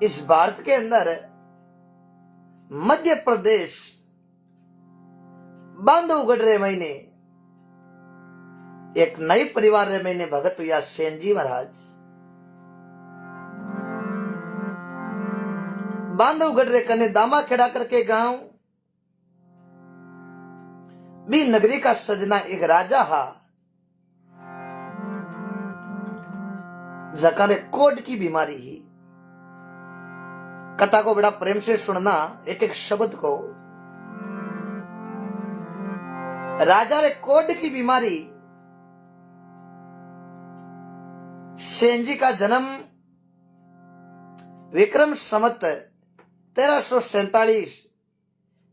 इस भारत के अंदर मध्य प्रदेश बांधवगढ़ रे महीने एक नई परिवार रे महीने भगत हुआ सेन जी महाराज। बांधवगढ़ रे कने दामा खेड़ा करके गांव भी नगरी का सजना एक राजा हा, जकारे कोड की बीमारी ही। कथा को बड़ा प्रेम से सुनना, एक एक शब्द को। राजा रे कोड की बीमारी। सेन जी का जन्म विक्रम संवत 1347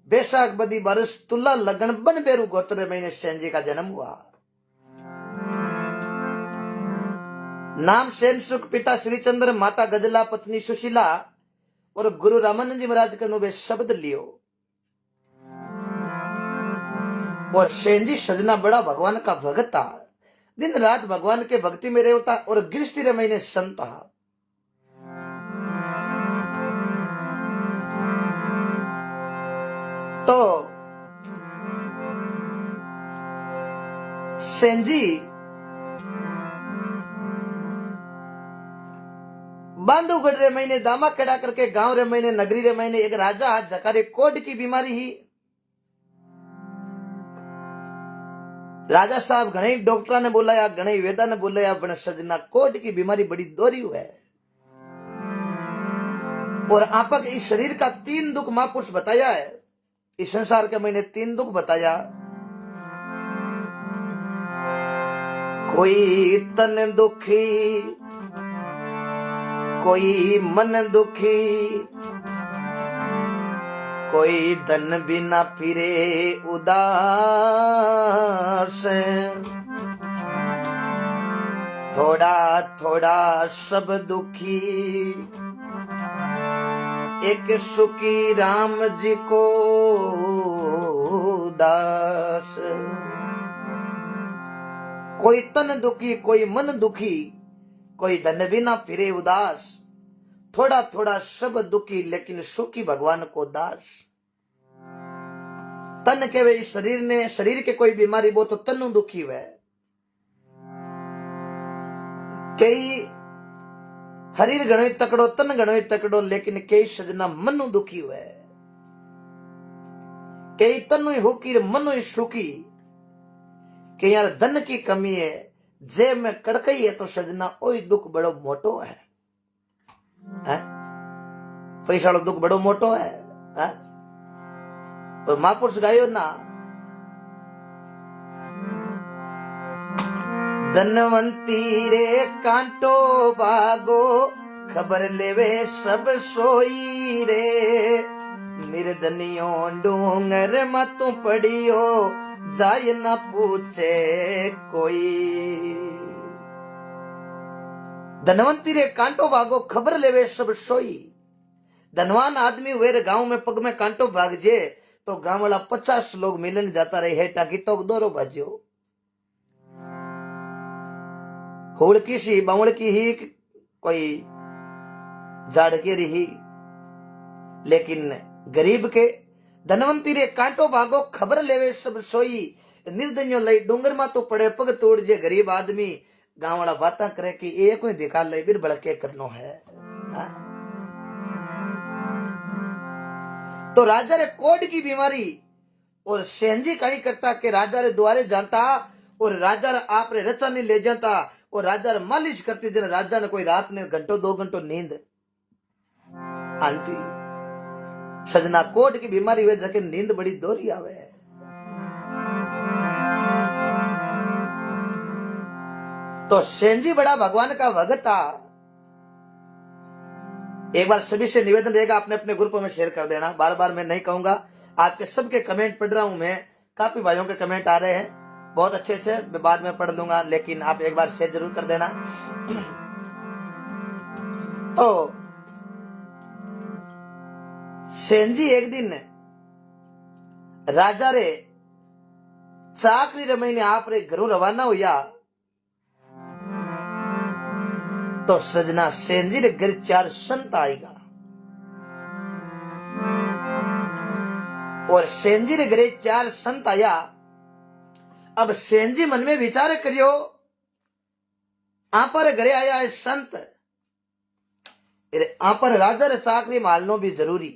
बैसाख बदी बरस तुला लगन बन बेरू गोत्र महीने सेन जी का जन्म हुआ। नाम सेन सुख, पिता श्रीचंद्र, माता गजला, पत्नी सुशीला और गुरु रामानंद जी महाराज का नुबे शब्द लियो। और सेन जी सजना बड़ा भगवान का भगत था, दिन रात भगवान के भक्ति में रहता और गृहस्थी रे महीने संत था। तो सेन जी बांधवगढ़ रे महीने दामा खेड़ा करके गांव रे महीने नगरी रे महीने एक राजा जकारे कोड की बीमारी ही। राजा साहब घणे डॉक्टर ने बुलाया, घणे वेदा ने बुलाया, बने सजना कोड की बीमारी बड़ी दोहरी है। और आपक इस शरीर का 3 दुख महापुरुष बताया है। इस संसार के महीने 3 दुख बताया। कोई तन दुखी, कोई मन दुखी, कोई धन बिना फिरे उदास, थोड़ा थोड़ा सब दुखी, एक सुखी राम जी को दास। कोई तन दुखी, कोई मन दुखी, कोई धन बिना फिरे उदास, थोड़ा थोड़ा सब दुखी लेकिन सुखी भगवान को दास। तन के वे शरीर ने, शरीर के कोई बीमारी वो तो तनु दुखी हुए। कई शरीर गणोई तकड़ो, तन गणोई तकड़ो, लेकिन कई सजना मनु दुखी हुए। कई तनु हुकी मनु सुखी। कि यार धन की कमी है, जेब में कड़कई है तो सजना ओई दुख बड़ो मोटो है। पैसा दुख बड़ो मोटो है। और महापुरुष गायो ना, धनवंती रे कांटो भागो, खबर लेवे सब सोई रे, निर्धनियों डूंगर मतु पड़ियो, जाय न पूछे कोई। धनवंती रे कांटो भागो, खबर लेवे सब सोई। धनवान आदमी वे गांव में पग में कांटो भाग जे तो गांव वाला 50 लोग मिलन जाता रहे, हेटा की तो दोरो भाजो। होड़की सी बावड़की ही कोई झाड़ के रही, लेकिन गरीब के धनवंती रे कांटो भागो, खबर लेवे सब सोई। निर्धनियों लई डूंगर मा तो पड़े पग तोड़ जे। गरीब आदमी गांव वाला बात करे कि एक कोई दिखा ले बिर बड़के करनो है। तो राजा रे कोड की बीमारी। और सेन जी कहीं करता कि राजा रे द्वारे जाता और राजा रे आप रे रचा नहीं ले जाता और राजा रे मालिश करती। जन राजा ने कोई रात ने घंटों 2 घंटों नींद आती। सजना कोड की बीमारी हुए जके नींद बड़ी दोहरी आवे। तो सेन जी बड़ा भगवान का भगत था। एक बार सभी से निवेदन रहेगा, अपने अपने ग्रुप में शेयर कर देना। बार बार मैं नहीं कहूंगा, आपके सबके कमेंट पढ़ रहा हूं मैं। काफी भाइयों के कमेंट आ रहे हैं, बहुत अच्छे अच्छे, मैं बाद में पढ़ लूंगा, लेकिन आप एक बार शेयर जरूर कर देना। तो सेन जी एक दिन राजा रे चाकरी रे महीने आप रे घरों रवाना हुआ। तो सजना सेन जी रे घर 4 संत आएगा। और सेन जी रे घरे 4 संत आया। अब सेन जी मन में विचार करियो, आप पर घरे आया है संत, आप पर राजा रे चाकरी मालनो भी जरूरी।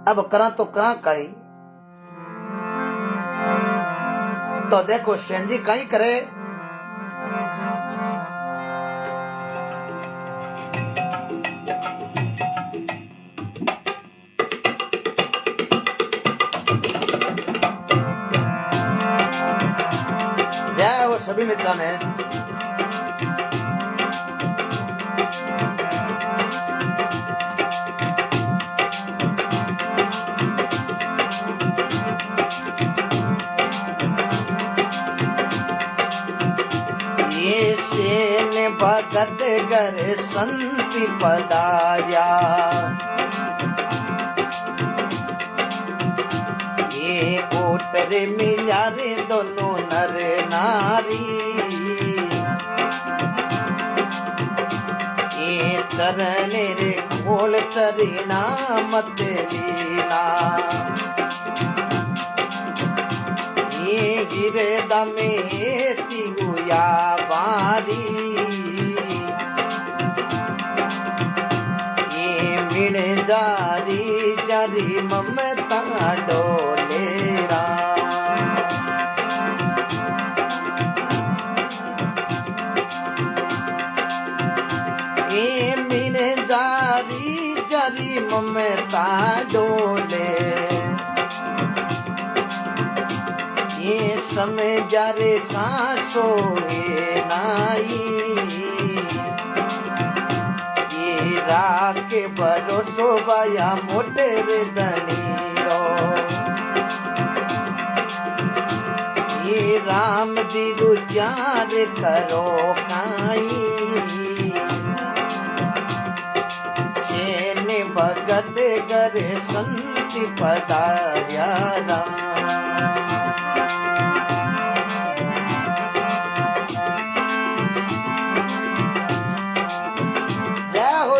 अब करा तो करा कहीं, तो देखो सेन जी कहीं करे। जय हो सभी मित्रों ने। ये सेन भगत घर संति पधार्या, ये ओटरे मिल्या रे दोनों नर नारी, ये चरणे रे खोल चरीना मत लीना, ये गिरे दमे हेती हुआ बारी, ये मिण जारी जारी ममता डोलेरा, ये मिण जारी जारी ममता डोले, ये समय जारे सांसो है नाई, ये राके भरोसो बाया मोटेर दनीरो, ये राम जी रुचार करो काई, सेन भगत करे संति पधार्या राम।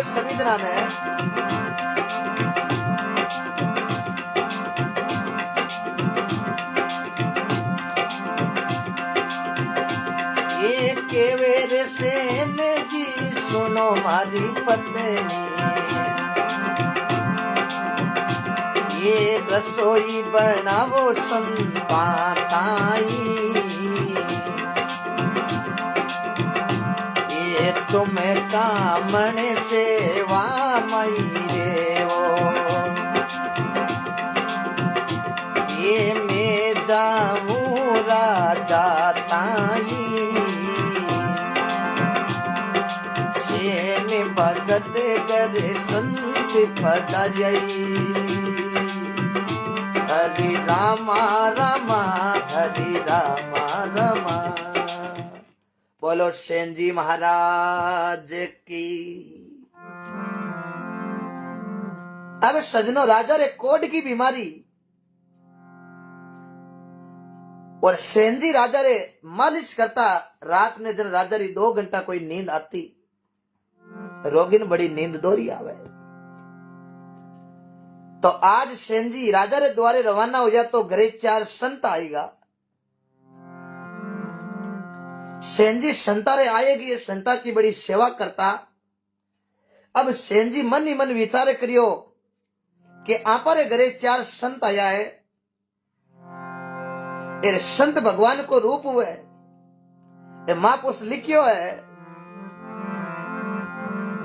सभी जना ने ये केवेर सेन जी सुनो मारी पत्नी, ये रसोई बनावो संपाताई, तुम्हें कामण सेवा मई रे वो, ये मैं जाऊं राजा ताई, सेन भगत करे संत पधार्यई, हरि रामा रामा हरि रामा रामा। बोलो सेन जी महाराज की। अब सजनो राजा रे कोड की बीमारी और सेन जी राजा रे मालिश करता, रात ने जब राजा री 2 घंटा कोई नींद आती, रोगिन बड़ी नींद दोरी आवे। तो आज सेन जी राजा रे द्वारे रवाना हो जा, तो घरे 4 संत आएगा। सेन जी संता रे आएगी, संता की बड़ी सेवा करता। अब सेन जी मन ही मन विचार करियो कि आपरे घरे 4 संत आया है, ये संत भगवान को रूप हुए, ये महापुरुष लिखियो है।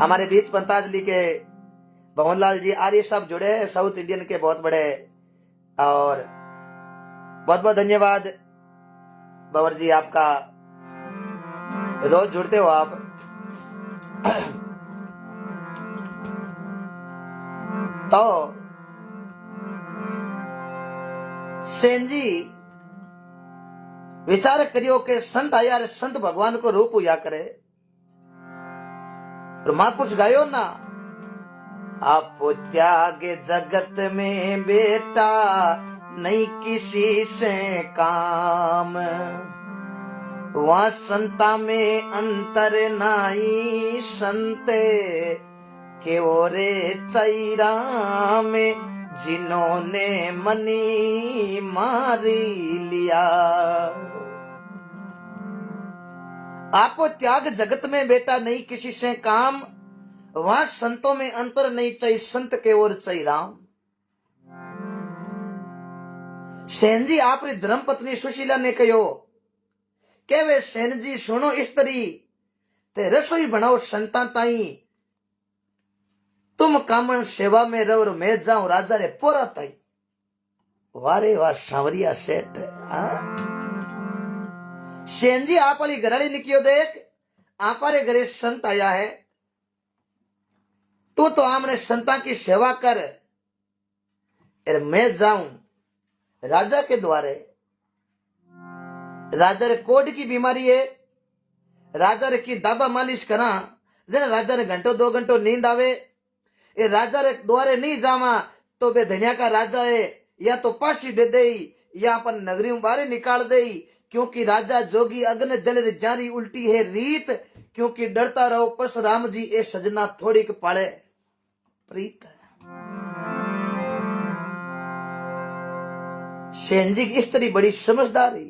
हमारे बीच पंताजलि के भवनलाल जी आर्य साहब जुड़े हैं, साउथ इंडियन के बहुत बड़े, और बहुत बहुत धन्यवाद भंवर जी, आपका रोज जुड़ते हो आप। तो सेन जी विचार करियो कि संत आया, संत भगवान को रूप हुआ करे। और महापुरुष गायो ना, आप त्यागे जगत में बेटा नहीं किसी से काम, वहाँ संता में अंतर नाई, संते के ओरे चैरा में जिन्होंने मनी मारी लिया। आपो त्याग जगत में बेटा नहीं किसी से काम, वहां संतों में अंतर नहीं चाहिए संत के ओर चाहिए राम। सेन जी आपरी धर्म पत्नी सुशीला ने कहो के वे सेन जी सुनो स्त्री ते रसोई बनाओ संता ताई, तुम कामन सेवा में रहो मैं जाऊं राजा रे पोरा ताई। वारे वाह सांवरिया सेठ। सेन जी आप वाली घराली निकियो देख आपारे घरे संत आया है, तू तो आमने संता की सेवा कर, और मैं जाऊं राजा के द्वारे। राजा रे कोड की बीमारी है, राजा रे की दाबा मालिश करा जन राजा ने घंटों 2 घंटों नींद आवे, ये राजा रे द्वारे नहीं जावा तो बे धनिया का राजा है या तो फांसी दे दे या अपन नगरी में बाहर निकाल दे, क्योंकि राजा जोगी अग्न जल जारी उल्टी है रीत, क्योंकि डरता रहो परशुराम जी ए सजना थोड़ी के पाले प्रीत। सेन जी की स्त्री बड़ी समझदारी।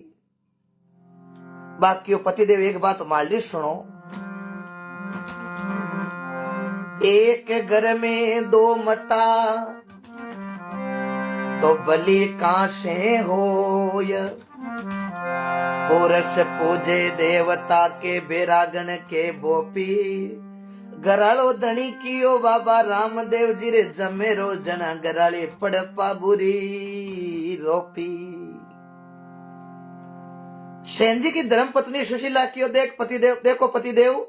बाकी पतिदेव एक बात मान ली सुनो, एक घर में 2 मता तो बलि कासे होय, पुरुष पूजे देवता के बेरागन के बोपी, गरालो धनी कियो बाबा रामदेव जी रे जमे रो जना गराली पड़पा बुरी रोपी। सेन जी की धर्म पत्नी सुशीला कियो देख पतिदेव, देखो पतिदेव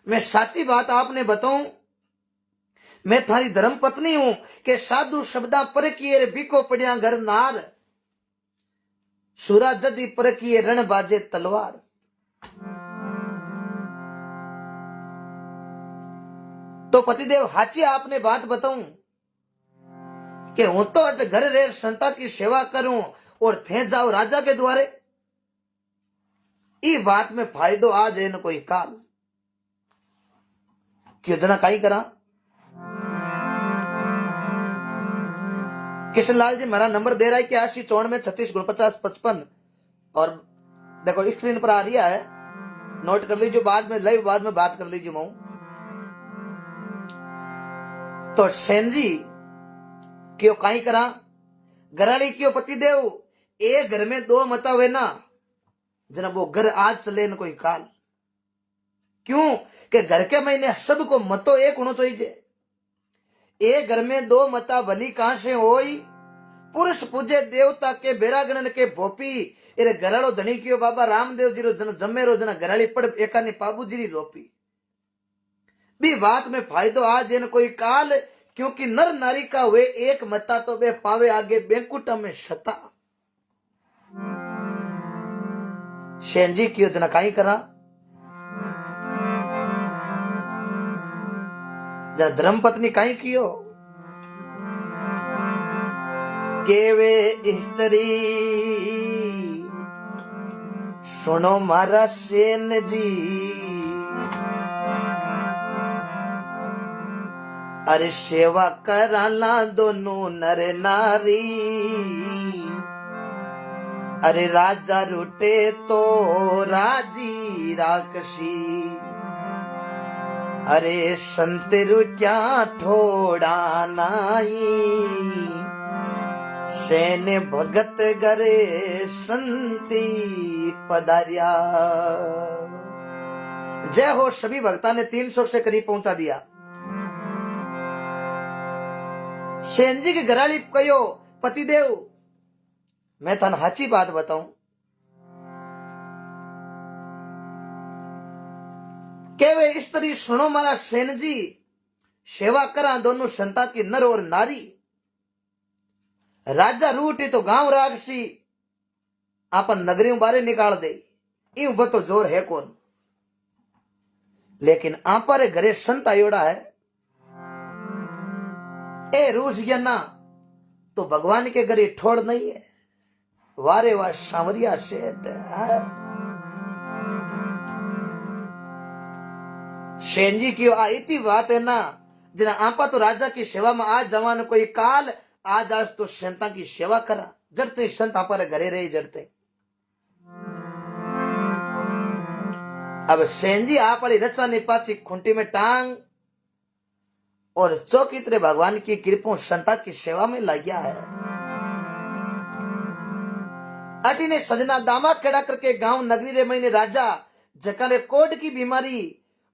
मैं साची बात आपने बताऊं, मैं थारी धर्म पत्नी हूं के साधु शब्दा पर किए बिको पड़िया घर नार, सुरा जदी पर किए रण बाजे तलवार। तो पतिदेव हाची आपने बात बताऊं कि हूं तो घर रे संता की सेवा करूं और थे जाओ राजा के द्वारे, ई बात में फायदो आ जाए न कोई काल, क्यों जना काई करा। किशनलाल जी मेरा नंबर दे रहा है कि 8094 36 49 55, और देखो स्क्रीन पर आ रही है, नोट कर लीजिए, बाद में लाइव बाद में बात कर लीजिए मऊ। तो सेन जी क्यों काई करा, घराली क्यों पतिदेव एक घर में 2 मता हुए ना जना वो घर आज चले न कोई काल, क्यों कि घर के महीने सबको मतो एक होना चाहिए। एक घर में 2 मता भली कहां से होई, पुरुष पूजे देवता के बेरागणन के भोपी, इरे घरालो धनी कियो बाबा रामदेव जी रो जन जमे रो जना घराली पड़ एकानी पाबू जी री रोपी। भी बात में फायदो आ जेन कोई काल, क्योंकि नर नारी का वे एक मता तो बे पावे आगे बेंकुटा में सता। सेन जी कियो जना काई करा, जरा धर्म पत्नी काई कियो के वे स्त्री सुनो मारा सेन जी, अरे सेवा कराला दोनों नर नारी, अरे राजा रूटे तो राजी राक्षसी, अरे संत रुचा ठोड़ा नाई, सेन भगत गरे संती पधारिया। जय हो, सभी भक्ता ने 300 से करीब पहुंचा दिया। सेन जी की घराली कहो पतिदेव मैं थान हाची बात बताऊं के वे स्त्री सुनो मारा सेन जी, सेवा करा दोनों संता की नर और नारी, राजा रूटी तो गांव रागसी अपन नगरी में बारे निकाल दे, इन तो जोर है कौन। लेकिन आपारे घरे संत आयोड़ा है, ए रूस गया ना तो भगवान के घरे ठोड़ नहीं है। वारे वाह सांवरिया सेठ। सेन जी की आई थी बात है ना, जिना आपा तो राजा की सेवा में आज जवान कोई काल आज आज तो संता की सेवा करा जड़ते संत आपा घरे रहे जड़ते। अब सेंजी आप वाली रचा निपाती खुंटी में टांग और चौकी तरह भगवान की कृपा संता की सेवा में लग गया है। अटी ने सजना दामा खड़ा करके गांव नगरी रे महीने राजा जका ने कोड की बीमारी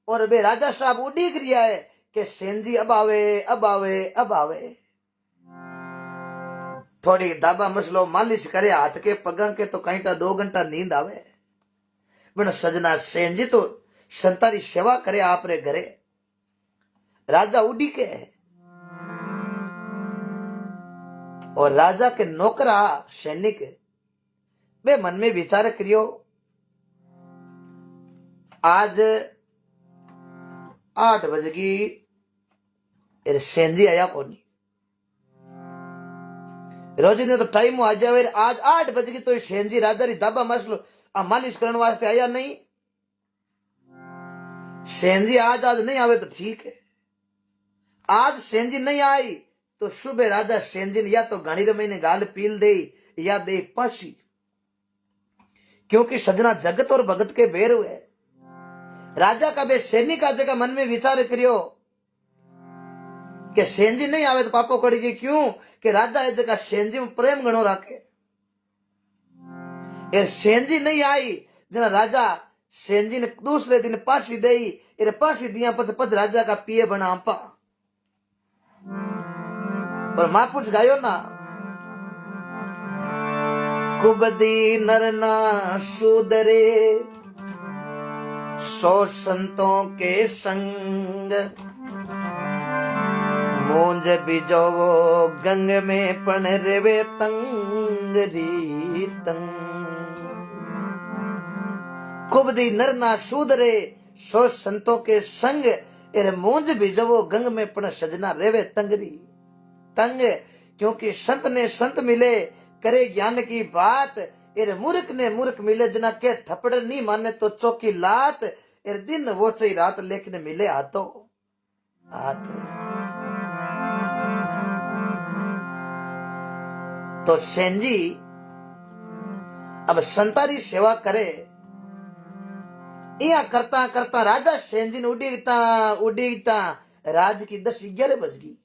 और बे राजा साहब उड़ीग रिया है कि सेंजी अब आवे अब आवे अब आवे। थोड़ी दाबा मसलो मालिश करे हाथ के पगा के तो कहीं 2 घंटा नींद आवे। बन सजना सेंजी तो संतारी सेवा करे आप रे घरे राजा उड़ी के और राजा के नौकरा सैनिक बे मन में विचार करियो आज 8 बजेगी सेंजी आया कोनी रोज ने तो टाइम आ जावे आज 8 बजेगी तो सेंजी राजा री दाबा मसलो मालिश करने वास्ते आया नहीं। सेंजी आज नहीं आवे तो ठीक है। आज सेंजी नहीं आई तो सुबह राजा सेंजी ने या तो घड़ी रमई ने गाल पील दे या दे फांसी, क्योंकि सजना जगत और भगत के बेर हुए। राजा का बे सैनिक का जगह मन में विचार करियो कि सेंजी नहीं आवे तो पापो कड़ेगी क्यों कि राजा इस जगह सेंजी में प्रेम गणो रखे। सेंजी नहीं आई जना राजा सेंजी ने दूसरे दिन फांसी दई फांसी दिया पच राजा का पिए बना आपा और महापुरुष गायो ना कुबदी नरना सुदरे सौ संतों के संग मूंज बिजोवो गंग में पण रेवे तंग री तंग। कुबदी नरना सुदरे सौ संतों के संग मूंज बिजोवो गंग में पण सजना रेवे तंगरी तंग, क्योंकि संत ने संत मिले करे ज्ञान की बात मूर्ख ने मूर्ख मिले जना के थप्पड़ नहीं माने तो चौकी लात दिन वो सही रात लेकिन मिले हाथों हाथ। तो सेंजी अब संतारी सेवा करे या करता करता राजा सेंजी ने उड़ीगता राज की 10-11 बज गई।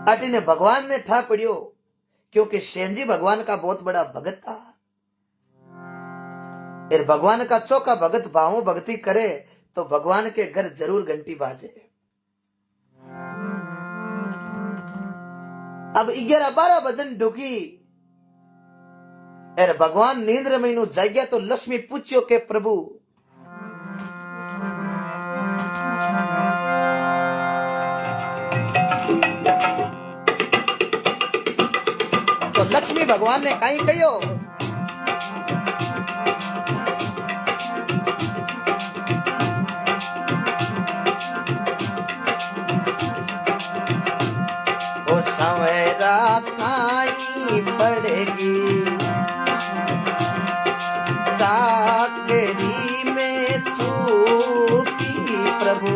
अटी ने भगवान ने ठा पड़ियो क्योंकि सेंजी भगवान का बहुत बड़ा भगत था। भगवान का चौका भगत भावों भक्ति करे तो भगवान के घर जरूर घंटी बाजे। अब 11-12 बजन ढुकी भगवान नींद्र महीनू जाग्या तो लक्ष्मी पूछ्यो के प्रभु तो लक्ष्मी भगवान ने कहीं कहो ओ सवेरा काई पड़ेगी चाकरी में चूकी प्रभु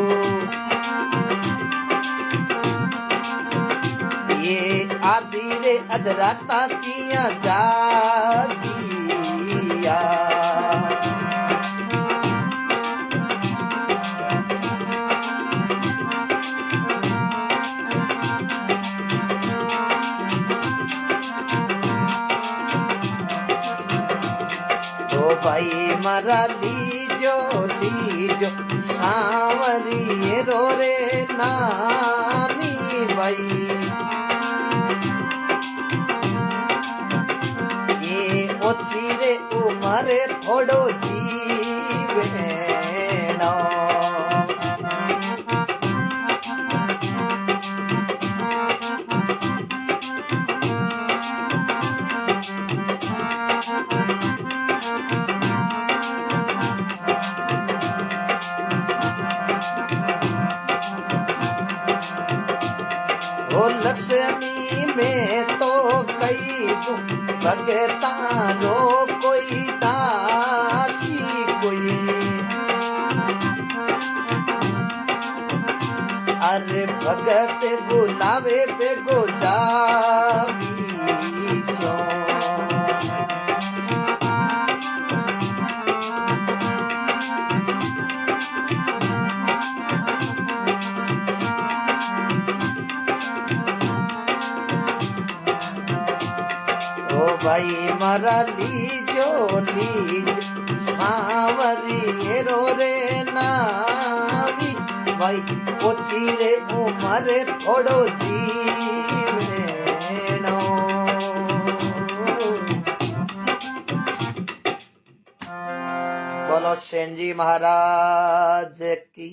ये आदि रे अधराता किया जागिया। ओ भाई मारा लीजो सांवरी रो रे नामी भाई ये ओछी रे उमरे थोड़ो जीवे नो। ओ लक्ष्मी में तो कई भगता रो कोई दासी कोई भगत बुलावे पे गो जावी सो। ओ भाई मारा लीजो लीज सांवरी रो रे नावी भाई ओछी रे उमर थोड़ो जीवेणो। बोलो सेन जी महाराज की।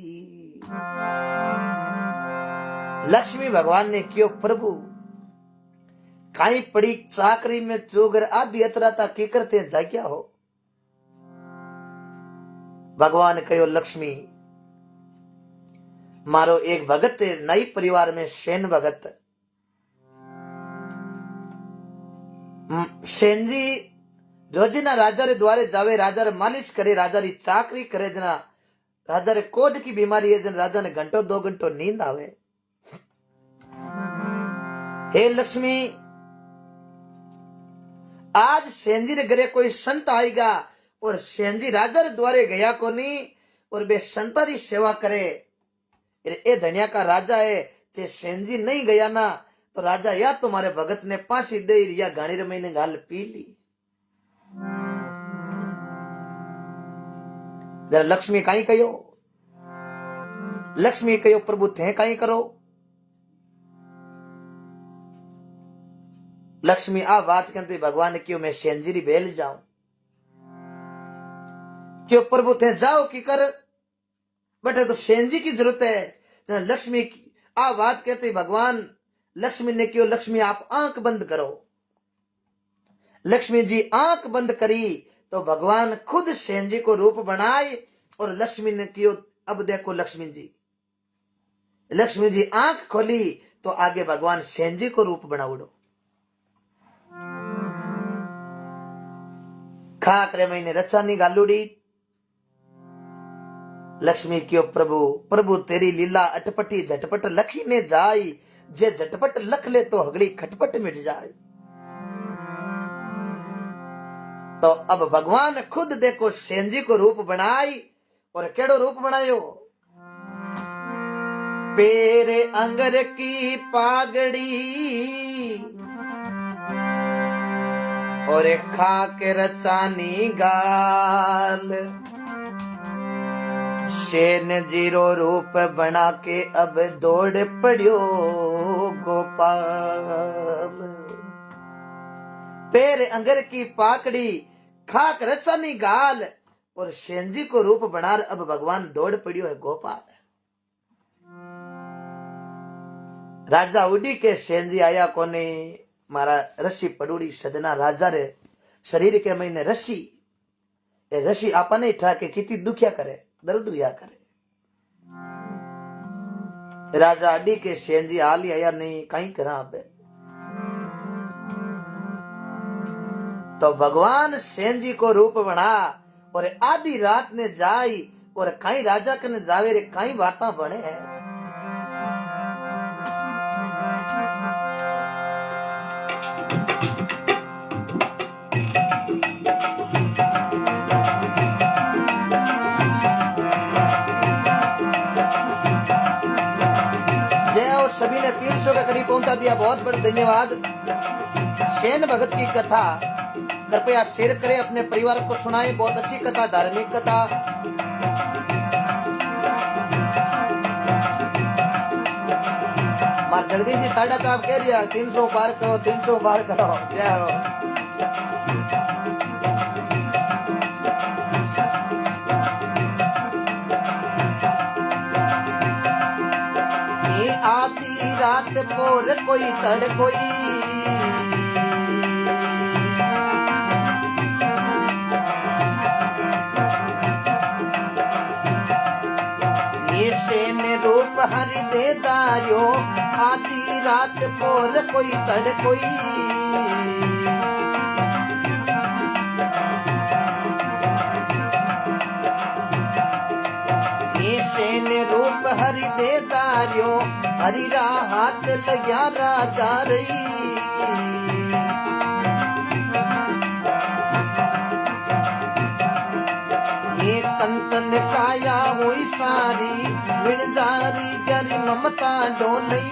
लक्ष्मी भगवान ने क्यों प्रभु काई पड़ी चाकरी में चोगर आदि अतराता की करते जाग्या हो। भगवान कहो लक्ष्मी मारो एक भगत नई परिवार में सेन भगत। सेन जी रोजिना राजा रे द्वारे जावे, राजा रे मालिश करे, राजा री चाकरी करे। जना राजा रे कोड की बीमारी है, जन राजा ने घंटों 2 घंटों नींद आवे। हे लक्ष्मी आज सेन जी रे घरे कोई संत आएगा और सेन जी राजा रे द्वारे गया को नहीं और बे संता री सेवा करे। ए धनिया का राजा है, जे सेन जी नहीं गया ना तो राजा या तुम्हारे भगत ने फांसी दे या घाणी रे महीने गाल पी ली। जरा लक्ष्मी काई कहो, लक्ष्मी कहो प्रभु थे काई करो। लक्ष्मी आ बात करते भगवान क्यों मैं सेन जी री बेल जाऊं, क्यों प्रभु थे जाओ की कर बटे तो सेन जी की जरूरत है। लक्ष्मी आ बात कहते भगवान लक्ष्मी ने क्यों लक्ष्मी आप आंख बंद करो। लक्ष्मी जी आंख बंद करी तो भगवान खुद सेन जी को रूप बनाए और लक्ष्मी ने क्यों अब देखो लक्ष्मी जी आंख खोली तो आगे भगवान सेन जी को रूप बनाउडो। खाकरे महीने रचानी गालूड़ी। लक्ष्मी क्यों प्रभु प्रभु तेरी लीला अटपटी झटपट लखी ने जाई, जे झटपट लख ले तो अगली खटपट मिट जाए। तो अब भगवान खुद देखो सेन जी को रूप बनाई और केड़ो रूप बनायो। पेरे अंगर की पागड़ी और खाक रचानी गाल, सेन जीरो रूप बना के अब दौड़ पड़ियो गोपाल। पैर अंगर की पाकड़ी खाक रचानी गाल और सेन जी को रूप बना अब भगवान दौड़ पड़ियो है गोपाल। राजा उड़ी के सेन जी आया कोने मारा रसी पड़ूड़ी सजना राजा रे शरीर के महीने रसी ए रसी आपने ठा के कितनी दुखिया करे दर्द हुआ करे। राजा अडी के सेन जी आली आया नहीं कहीं करा अब तो भगवान सेन जी को रूप बना और आधी रात ने जाई और कहीं राजा कने जावे रे कहीं बातें बने हैं। सभी ने 300 के करीब पहुंचा दिया, बहुत बहुत धन्यवाद। सेन भगत की कथा कृपया शेयर करें, अपने परिवार को सुनाएं। बहुत अच्छी कथा, धार्मिक कथा। मार जगदीश जी ताड़ा ताप कह दिया 300 पार करो, 300 पार करो। जय हो। आधी रात पोर कोई तड़ कोई ये सेन रूप हरि दे दारियो। आधी रात पोर कोई तड़ कोई ये सेन रूप हरि दे दारियो हरि रा हाथ लग्या राजा रही ये कंचन काया हुई सारी मिण जारी जरी ममता डोलई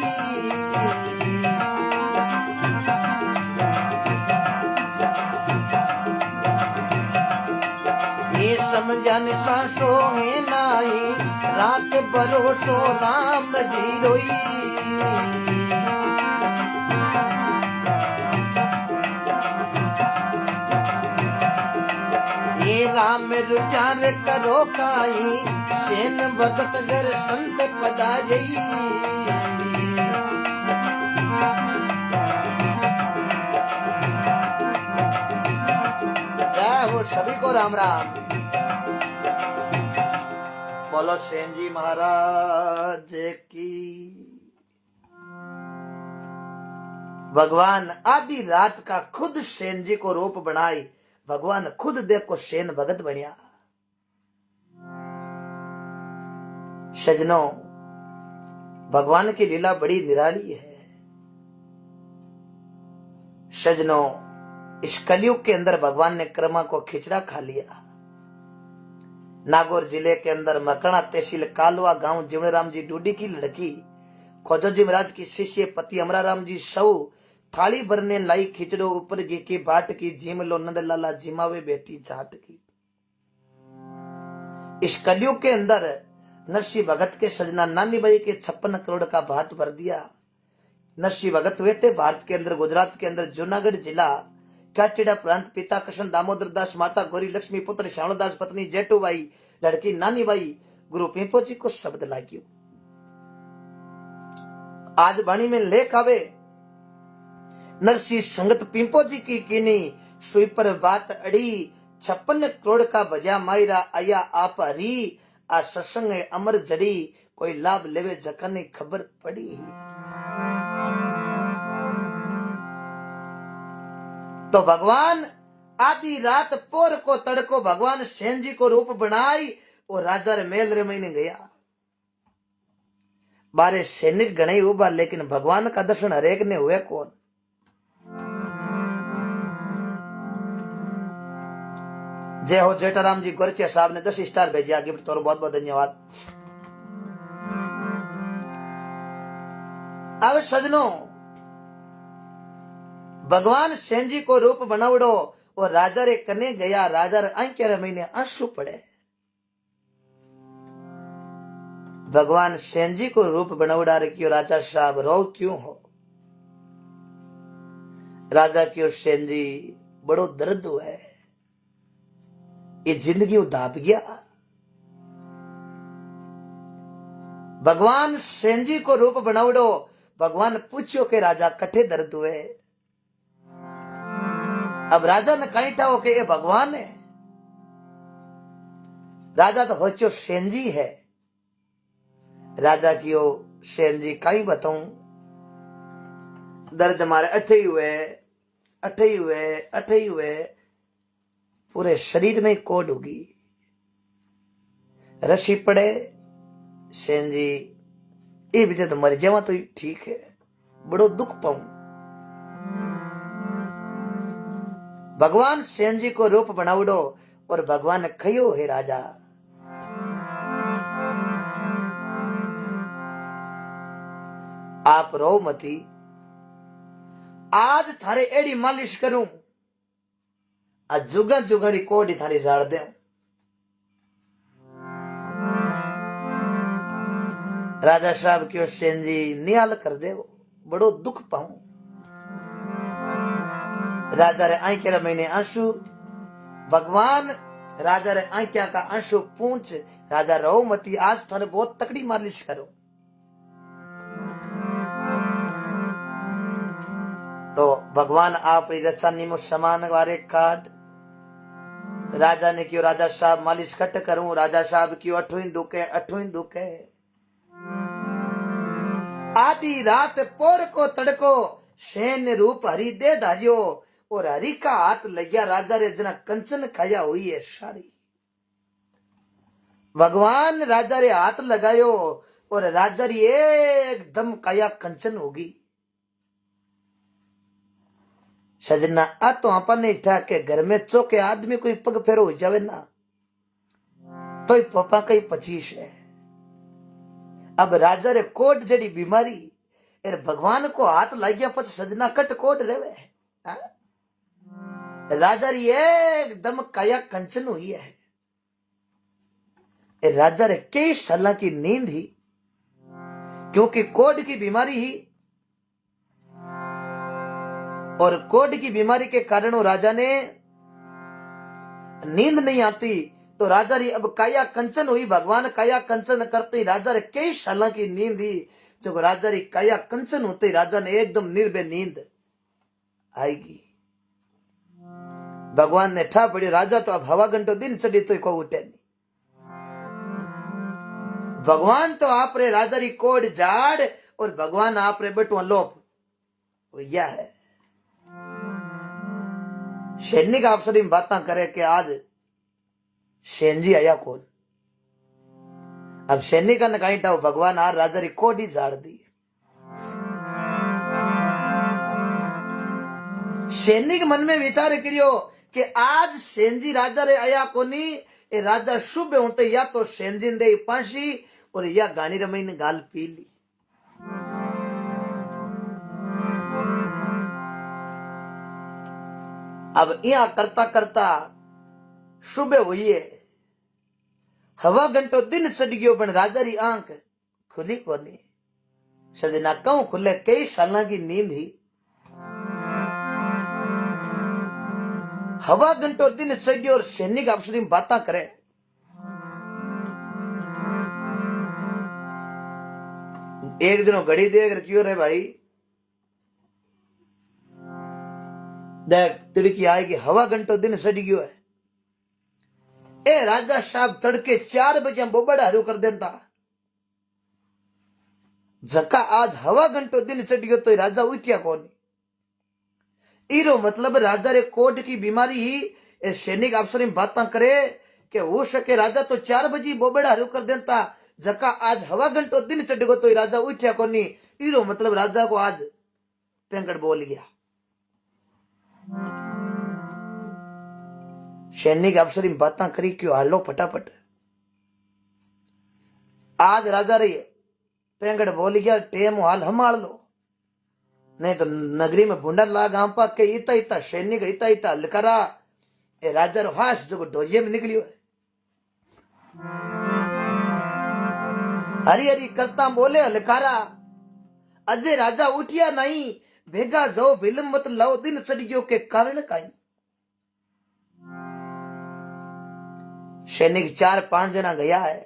ये समझन सासो है नाई राख भरोसो राम जी रोई ये राम रुचार करो काई सेन भगत घर संत पधारई जय हो सभी को राम राम। बोलो सेन जी महाराज की। भगवान आधी रात का खुद सेन जी को रूप बनाई भगवान खुद देखो सेन भगत बनिया। सजनों भगवान की लीला बड़ी निराली है। सजनों इस कलयुग के अंदर भगवान ने कर्मा को खिचड़ा खा लिया। नागौर जिले के अंदर मकड़ा तहसील कालवा गांव जिमराम जी डूडी की लड़की खोजो जी महाराज की शिष्य पति अमराराम जी सौ थाली भरने लाई खिचड़ो ऊपर गी की बाट की जिम लो नंद लाला जिमावे बेटी चाट की। इस कलयुग के अंदर नरसिंह भगत के सजना नानी बाई के 56 करोड़ का भात भर दिया। नरसिंह भगत हुए थे भारत के अंदर गुजरात के अंदर जूनागढ़ जिला काटीड़ा प्रांत पिता कृष्ण दामोदर दास माता गौरी लक्ष्मी पुत्र श्यामदास पत्नी जेठूबाई लड़की नानी बाई गुरु पिंपो जी को शब्द लाग्यो। आज वाणी में लेख आवे नरसिंह संगत पिंपो जी की कीनी सुई पर बात अड़ी 56 करोड़ का बजा मायरा आया आप हरी आ सत्संग अमर जड़ी कोई लाभ लेवे जखन खबर पड़ी। तो भगवान आधी रात पोर को तड़को भगवान सेन जी को रूप बनाई और राजा रे मेल रे महीने गया। बारे सैनिक गणे उबा लेकिन भगवान का दर्शन हरेक ने हुए कौन। जय हो जेठाराम जी गोरचिया साहब ने 10 स्टार भेजा गिफ्ट तो बहुत बहुत धन्यवाद। अब सजनों भगवान सेन जी को रूप बनावड़ो और राजा रे कने गया। राजा रे आंखें रे महीने आंसू पड़े। भगवान सेन जी को रूप बनावड़ा रे क्यों राजा साहब रो क्यों हो। राजा क्यों सेन जी बड़ो दर्द हुआ है ये जिंदगी दाब गया। भगवान सेन जी को रूप बनावड़ो भगवान पूछो के राजा कठे दर्द हुए। अब राजा ने कहीं था के ये भगवान है। राजा तो होचो सेन जी है। राजा कियो सेन जी कहीं बताऊं दर्द मारे अठे हुए पूरे शरीर में कोड होगी रसी पड़े। सेन जी ये बीजे तो मर जावा तो ठीक है बड़ो दुख पाऊं। भगवान सेन जी को रूप बनावड़ो और भगवान ने कहो हे राजा आप रो मती आज थारे एड़ी मालिश करूं आज जुगा जुगारी कोडी थारी झाड़ दे। राजा साहब क्यों सेन जी नियाल कर दे बड़ो दुख पाऊं। राजा रे आंखें रे महीने आंसू भगवान राजा रे आंखिया का आंसू पूछ राजा रो मती आज थारे बहुत तकड़ी मालिश करो। तो भगवान आप रचा नीमो समान वारे काट। राजा ने क्यों राजा साहब मालिश कट करूं। राजा साहब क्यों अठों ही दुखे। आधी रात पोर को तड़को सेन रूप हरि दे धारियो और हरि का हाथ लग्या राजा रे जना कंचन खाया हुई है सारी। भगवान राजा रे हाथ लगायो और राजा री एकदम काया कंचन होगी। सजना आ तो अपन नहीं था के घर में चौके आदमी कोई पग फेरो हो जावे ना तो पापा कई 25 है। अब राजा रे कोट जड़ी बीमारी एर भगवान को हाथ लागिया पछ सजना कट कोट रेवे। राजा री एकदम काया कंचन हुई है। राजा रे कई साल की नींद ही क्योंकि कोड की बीमारी ही और कोड की बीमारी के कारण राजा ने नींद नहीं आती तो राजा री अब काया कंचन हुई। भगवान काया कंचन करते ही राजा रे कई साल की नींद ही जो राजा री काया कंचन होते ही राजा ने एकदम निर्भय नींद आएगी। भगवान ने ठा पड़ी राजा तो अब हवा घंटो दिन चढ़ी तो को उठे नहीं। भगवान तो आप रे राजा री कोड झाड़ और भगवान आप रे बटुआ लोप यह है। सैनिक अफसर बात करे कि आज सेनजी आया कौन। अब सैनिक ने कहीं टाओ भगवान आ राजा री कोड ही झाड़ दी। सैनिक मन में विचार करियो कि आज सेनजी राजा रे आया कोनी। ए राजा शुभ होते या तो सेनजी दे फांसी और या गानी रमई ने गाल पी ली। अब यहां करता करता सुबह हुई है। हवा घंटो दिन चढ़ गयो पण राजा री आंख खुली कोनी। सजना क्यों खुले कई साल की नींद ही। हवा घंटो दिन चढ़ गयो और सैनिक अफसर बात करे। एक दिन घड़ी देख क्यों रे भाई देख तिड़की आएगी। हवा घंटो दिन चढ़ गयो है। ए राजा साहब तड़के 4 बजे बोबड़ा हरू कर देता। जका आज हवा घंटो दिन चढ़ गयो तो राजा उठिया कौन। इरो मतलब राजा रे कोट की बीमारी ही सैनिक अफसर में बात करे कि हो सके राजा तो 4 बजे बोबड़ा हरू कर देता। जका आज हवा घंटो दिन चढ़ गयो तो राजा उठिया कोनी। इरो मतलब राजा को आज पेंगड़ बोल गया। सैनिक अफसर में बात करी क्यों हालो फटाफट। आज राजा रे पेंगड़ बोल गया टेम हाल हमाल लो नहीं तो नगरी में भूडा लाग आंपा के इता इता सैनिक इता इता लकरा ए राजा रो हाश जो ढोलिये में निकलियो है। हरी हरी करता बोले हलकारा अजय राजा उठिया नहीं भेगा जाओ विलंब मत लाओ दिन चढ़ गयो के कारण काई। सैनिक 4-5 जना गया है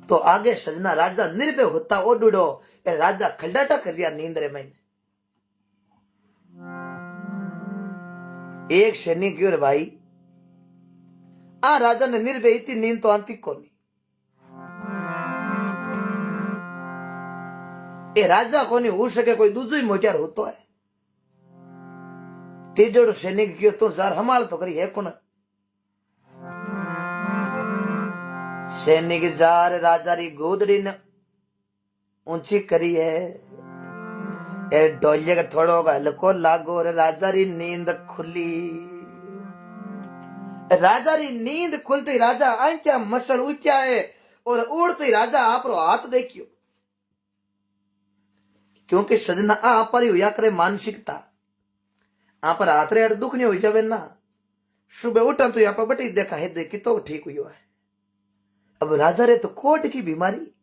तो आगे सजना राजा निर्भय होता ओडुडो राजा खलडाटा कर रिया नींद रे में। एक सैनिक क्यों रे भाई आ राजा ने निर्भय इतनी नींद तो आंती को नहीं। ए राजा को नहीं हो सके कोई दूसरी मोचार हो तो है। तेजोड़ सैनिक क्यों तो जार हमाल तो करी है कौन। सैनिक जार राजा री गोदड़ी ने ऊंची करी है। डोलिये का थोड़ो हल्को लागो रे राजा री नींद खुली। राजा री नींद खुलती राजा आंखा मसल ऊंचा है और उड़ती राजा आप रो हाथ देखियो क्योंकि सजना आ पर ही हुआ करे मानसिकता आ पर हाथ रे दुख नहीं हो जावे ना। सुबह उठा तो यहाँ पर बटी देखा है देखी तो ठीक हुआ है। अब राजा रे तो कोट की बीमारी।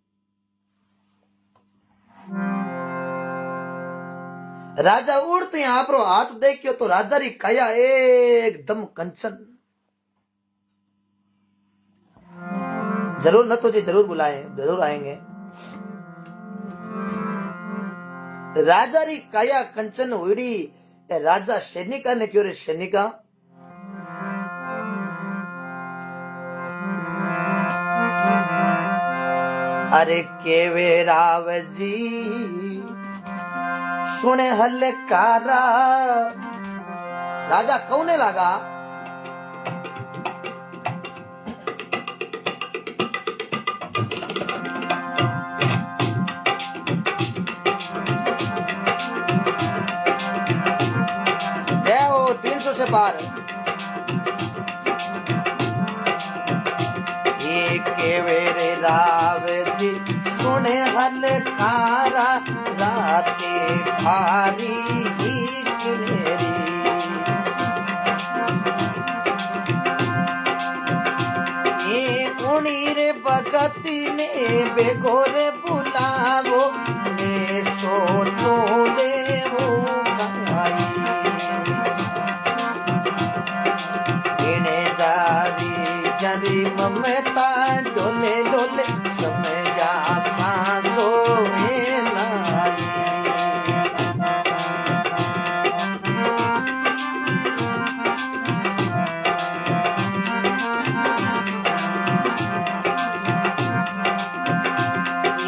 राजा उड़ते हैं आप रो हाथ देखियो तो राजा री काया एकदम कंचन। जरूर न तो जी जरूर बुलाए जरूर आएंगे। राजा री काया कंचन हुई। राजा सैनिका ने क्यों रे सैनिका अरे केवे राव जी सुने हलकारा। राजा कौने लगा बार केवेरे राव जी सुने हलकारा राते भारी ही किनेरी ये उनीरे भगती ने बेगोरे बुलावो मैं सोचूं देवू कहाई इने जारी जरी ममता डोले डोले समय जा सांसो में नाई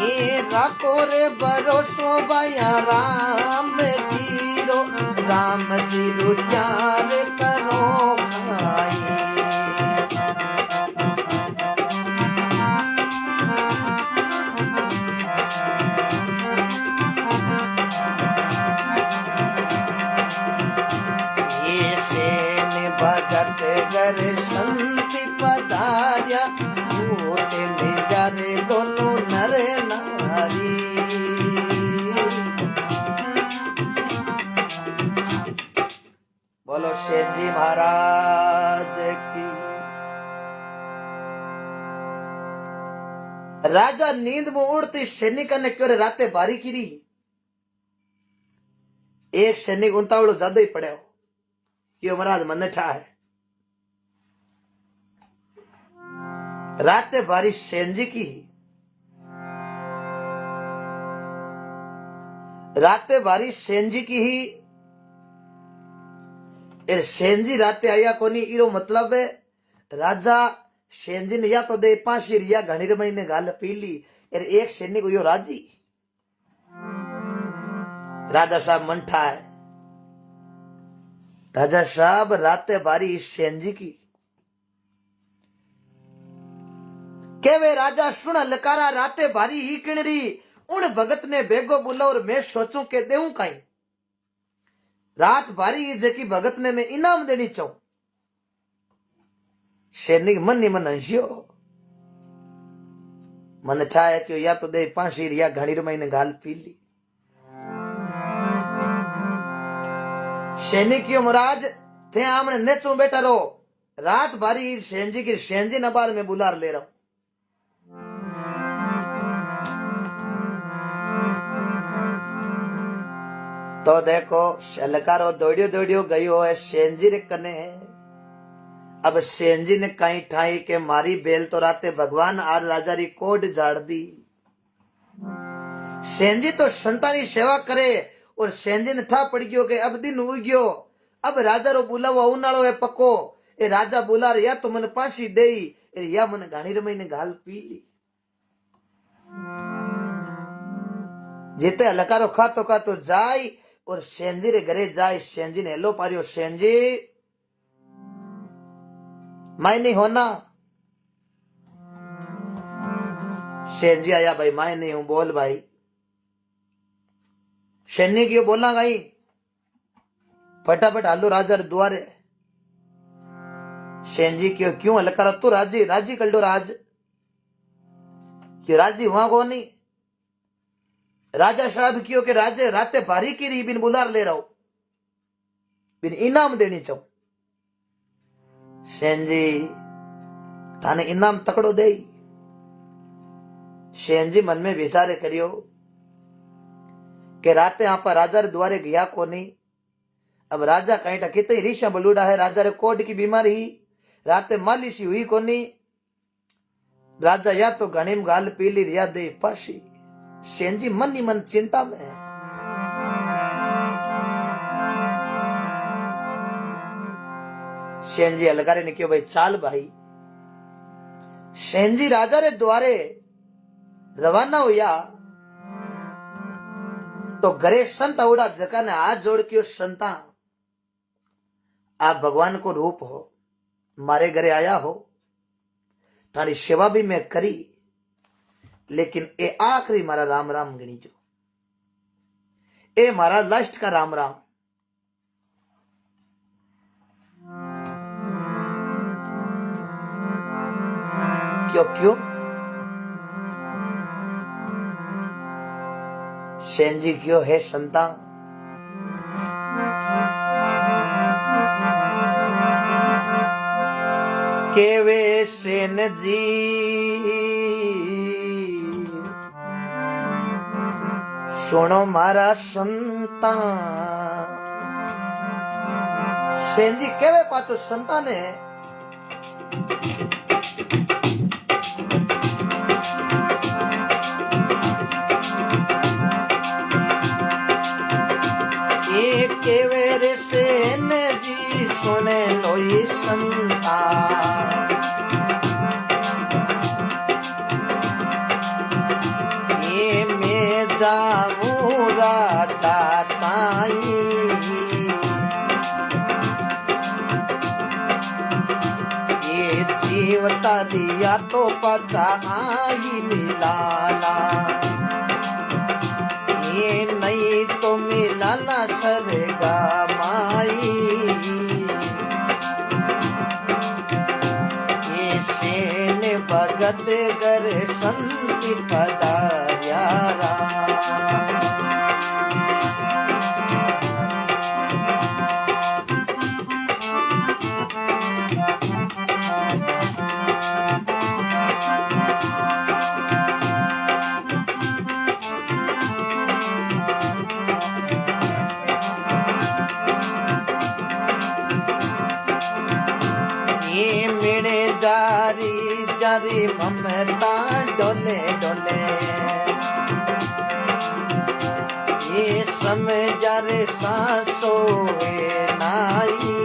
ये राको रे भरोसो भया राम जीरो प्यार करो खाई भगत गर संति पधार्या टूटे मिला रे दोनों नर नारी बोलो शेर जी महाराज की। राजा नींद में उड़ती सैनिक ने क्यों राते बारी की एक सैनिक उतावड़ो ज्यादा ही पड़े हो कि महाराज मन ठा है रात बारिश सेंजी की रात बारिश सेंजी की ही सेंजी राते आया कोनी इरो मतलब है राजा सेंजी ने या तो दे पांची रिया घणी महीने गाल पीली एक सैनिक यो राजी राजा साहब मन ठा है राजा साहब राते बारी सेंजी की केवे राजा सुन लकारा राते बारी ही किणरी उन भगत ने बेगो बुला और मैं सोचूं के देऊं काई रात बारी जकी भगत ने मैं इनाम देनी चाहूं सैनिक मन ही मन हंसियो मन छाया कि या तो दे पांची रिया घणी महीने गाल पी ली सैनिक महाराज थे आमने नेचू बैठा रहो रात बारी सेंजी की सेंजी नबार में बुलार ले रहा हूं तो देखो शलकारो दौड़ियो दौड़ियो गयो है सेंजी रे कने अब सेंजी ने कहीं ठाई के मारी बेल तो राते भगवान आर राजा री कोड झाड़ दी सेंजी तो संतानी सेवा करे और सेंजी ने ठा पड़ गयो के अब दिन हो गयो अब राजा रो बुलावा उनाळो है पक्को ए राजा बुला रे या तो मन पांची देई या मन घाणी रे महीने गाल पी ली जेते लकारो खातो जाई और सेंजी रे घरे जाए सेंजी ने हेलो पारियो सेंजी मैं नहीं होना सेंजी आया भाई मैं नहीं हूं बोल भाई सैन्य क्यों बोलना गई फटाफट हालो राजा द्वारे सेंजी क्यों हलकारा तू राजी कर लो राज क्यों राजी वहां को नहीं राजा साहब क्यों के राजे राते भारी की रही बिन बुलार ले रहा हूं बिन इनाम देनी चाहूं सेंजी थाने इनाम तकड़ो दे सेंजी मन में विचारे करियो के राते यहाँ पर राजा रे द्वारे गया को नहीं अब राजा कहीं टा कितने रीशा बलूड़ा है राजा रे कोड की बीमारी ही राते मालिशी हुई को नहीं राजा या तो गणिम गाल पीली रिया दे पाशी सेंजी मन ही मन चिंता में है सेंजी अलगारे ने क्यों भाई चाल भाई सेंजी राजा रे द्वारे रवाना हुआ तो घरे संत औड़ा जका ने हाथ जोड़ के संता आप भगवान को रूप हो मारे घरे आया हो थारी सेवा भी मैं करी लेकिन ए आखिरी मारा राम राम गणी जो ए मारा लास्ट का राम राम क्यों क्यों? सेन जी क्यों है संता? केवे सेन जी सुनो मारा संता। सेन जी केवे पाचो संता ने केवे रे सेन जी सुने लोई संता। ये मैं जाऊं राजा ताई, ये जीवता दिया तो पचा आई मिलाला, ये नहीं तो मिलाला सरगा माई। ये सेन भगत गर संति पधार्यारा। ये मेरे जारी जारी ममता डोले डोले, ये समझा रे सांसो नाई।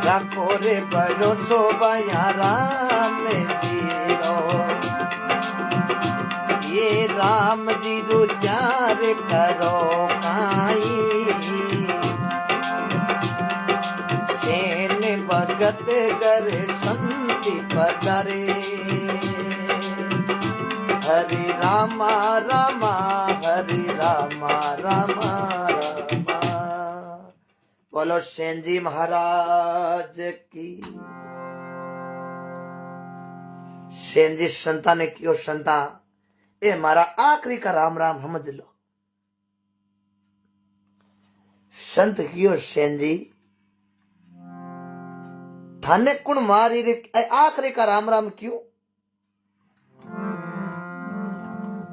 राखो रे भरोसो बया राम जीरो, ये राम जी रुचार करो काई। सेन भगत कर संति पधारे, हरि रामा रामा हरि रामा रामा रामा। बोलो सेन जी महाराज की। सेन जी संता ने क्यों संता, ए मारा आखिरी का राम राम समझ लो। संत क्यों सेन जी थाने कुण मारी रे, आखिरी का राम राम क्यों?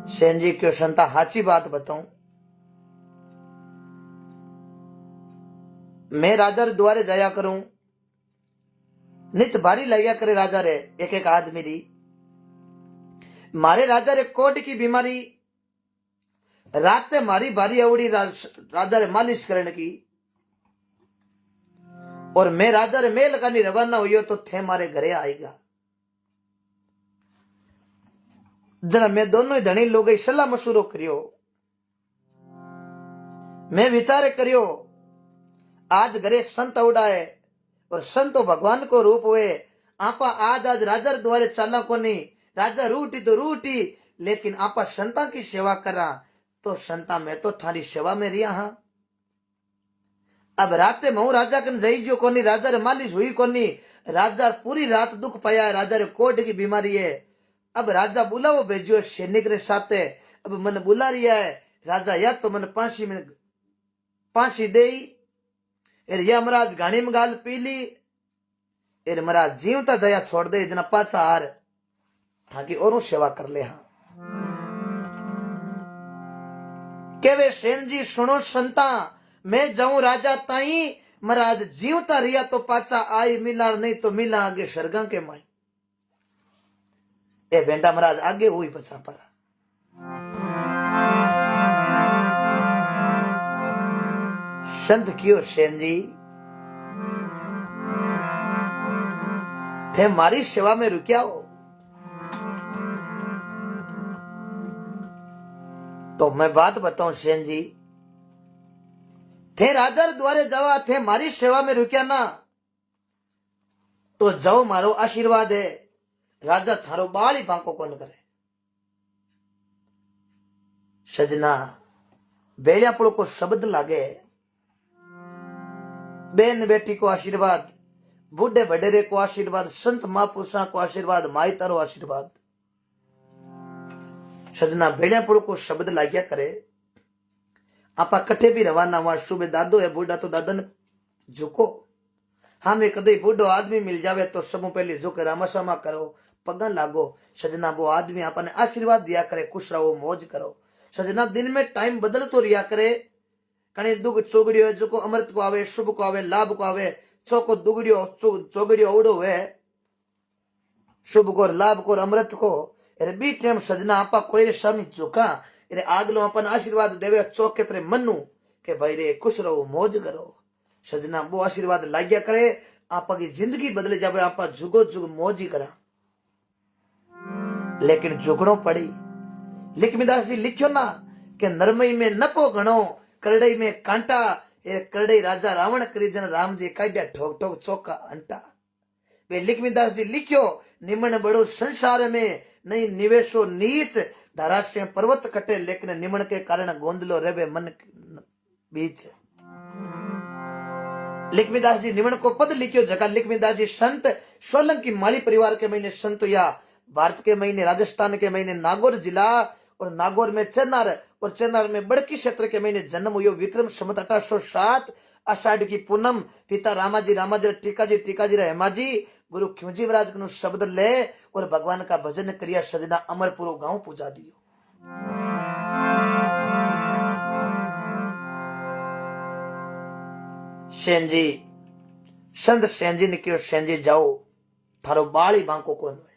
सेन जी क्यों संता हाची बात बताऊं, मैं राजा रे द्वारे जाया करूं, नित भारी लगा करे राजा रे एक एक आदमी री। मारे राजा रे कोट की बीमारी, रात मारी भारी अवड़ी राजा रे मालिश करने की, और मैं राजा रे मेल करनी रवाना हुई तो थे मारे घरे आएगा। जना मैं दोनों ही धनी लोग सलाह मशूरो करियो, मैं विचार करियो आज घरे संत उड़ाए और संतो भगवान को रूप हुए। आपा आज आज राजा रे द्वारे चला को नहीं, राजा रूटी तो रूटी, लेकिन आपा संता की सेवा करा तो संता मैं तो थारी सेवा में रिया। हाँ अब राते महू राजा कन जई जो कोनी, राजा रे मालिश हुई कोनी, राजा पूरी रात दुख पाया है, राजा रे कोट की बीमारी है। अब राजा बुलाओ भेजो सैनिक रे साथे, अब मन बुला रिया है राजा, या तो मन फांसी दे, या महाराज घाणी में गाल पी ली, एर महाराज जीवता जया छोड़ दे, जना पाचा हार ताकि और सेवा कर ले। हाँ केवे सेन जी सुनो संता, मैं जाऊं राजा ताई, महाराज जीवता रिया तो पाचा आई मिला, नहीं तो मिला आगे सरगा के माई। ए बेंटा महाराज आगे हुई पचा पर। संत क्यों सेन जी थे मारी सेवा में रुकिया हो, तो मैं बात बताऊं सेन जी, थे राजा द्वारे जावा, थे मारी सेवा में रुकिया ना, तो जाओ मारो आशीर्वाद है, राजा थारो बाली फांको कौन करे। सजना बेलियापुड़ को शब्द लागे, बेन बेटी को आशीर्वाद, बूढ़े वडेरे को आशीर्वाद, संत महापुरुषा को आशीर्वाद, माई तारो आशीर्वाद। सजना भेड़ियापुर को शब्द लाग्या करे। आपा कट्ठे भी रवाना हुआ। सुबह दादो है बूढ़ा तो दादन झुको। हमें कदे बूढ़ो आदमी मिल जावे तो सबू पहले झुके रामा सामा करो, पगा लागो। सजना वो आदमी आपने आशीर्वाद दिया करे, खुश रहो, मौज करो। सजना दिन में टाइम बदल तो रिया करे। कणे दुख चोगड़ियो जो को अमृत को आवे, शुभ को आवे, लाभ को आवे। चौको दुगड़ियो चोगड़ियो उड़ो है, शुभ को लाभ को अमृत को। अरे बी टाइम सजना आपा कोई स्वामी झुका। अरे आगलो अपन आशीर्वाद देवे चौके तेरे मनु के भाई रे खुश रहो, मौज करो। सजना वो आशीर्वाद लाग्या करे, आपा की जिंदगी बदले जावे। आपा जुगो जुग मौज ही करा। लेकिन जुगड़ो पड़ी। लिखमीदास जी लिखियो ना कि नरमई में नपो घणो, करड़ई में कांटा। ए करड़ई राजा रावण करी जन राम जी काढ़्या ठोक ठोक चौका अंटा। वे लिखमीदास जी लिखियो निमन बड़ो संसार में, नहीं निवेशो नीच। धाराश्य पर्वत कटे लेकिन निमन के कारण गोंदलो रेवे मन बीच। लिखमीदास जी निमन को पद लिखियो जगह। लिखमीदास जी संत सोलंकी माली परिवार के महीने संत या भारत के महीने राजस्थान के महीने नागौर जिला और नागौर में चेन्नर और चेन्नर में बड़की क्षेत्र के महीने जन्म हुई। विक्रम संवत 1807 आषाढ़ की पूनम। पिता रामाजी टीकाजी हेमाजी गुरु खिमजी महाराज को शब्द ले और भगवान का भजन करिया। सजना अमरपुर गांव पूजा दियो। सेन जी संत सेन जी ने कहो सेन जी जाओ, थारो बाली बांको कौन है।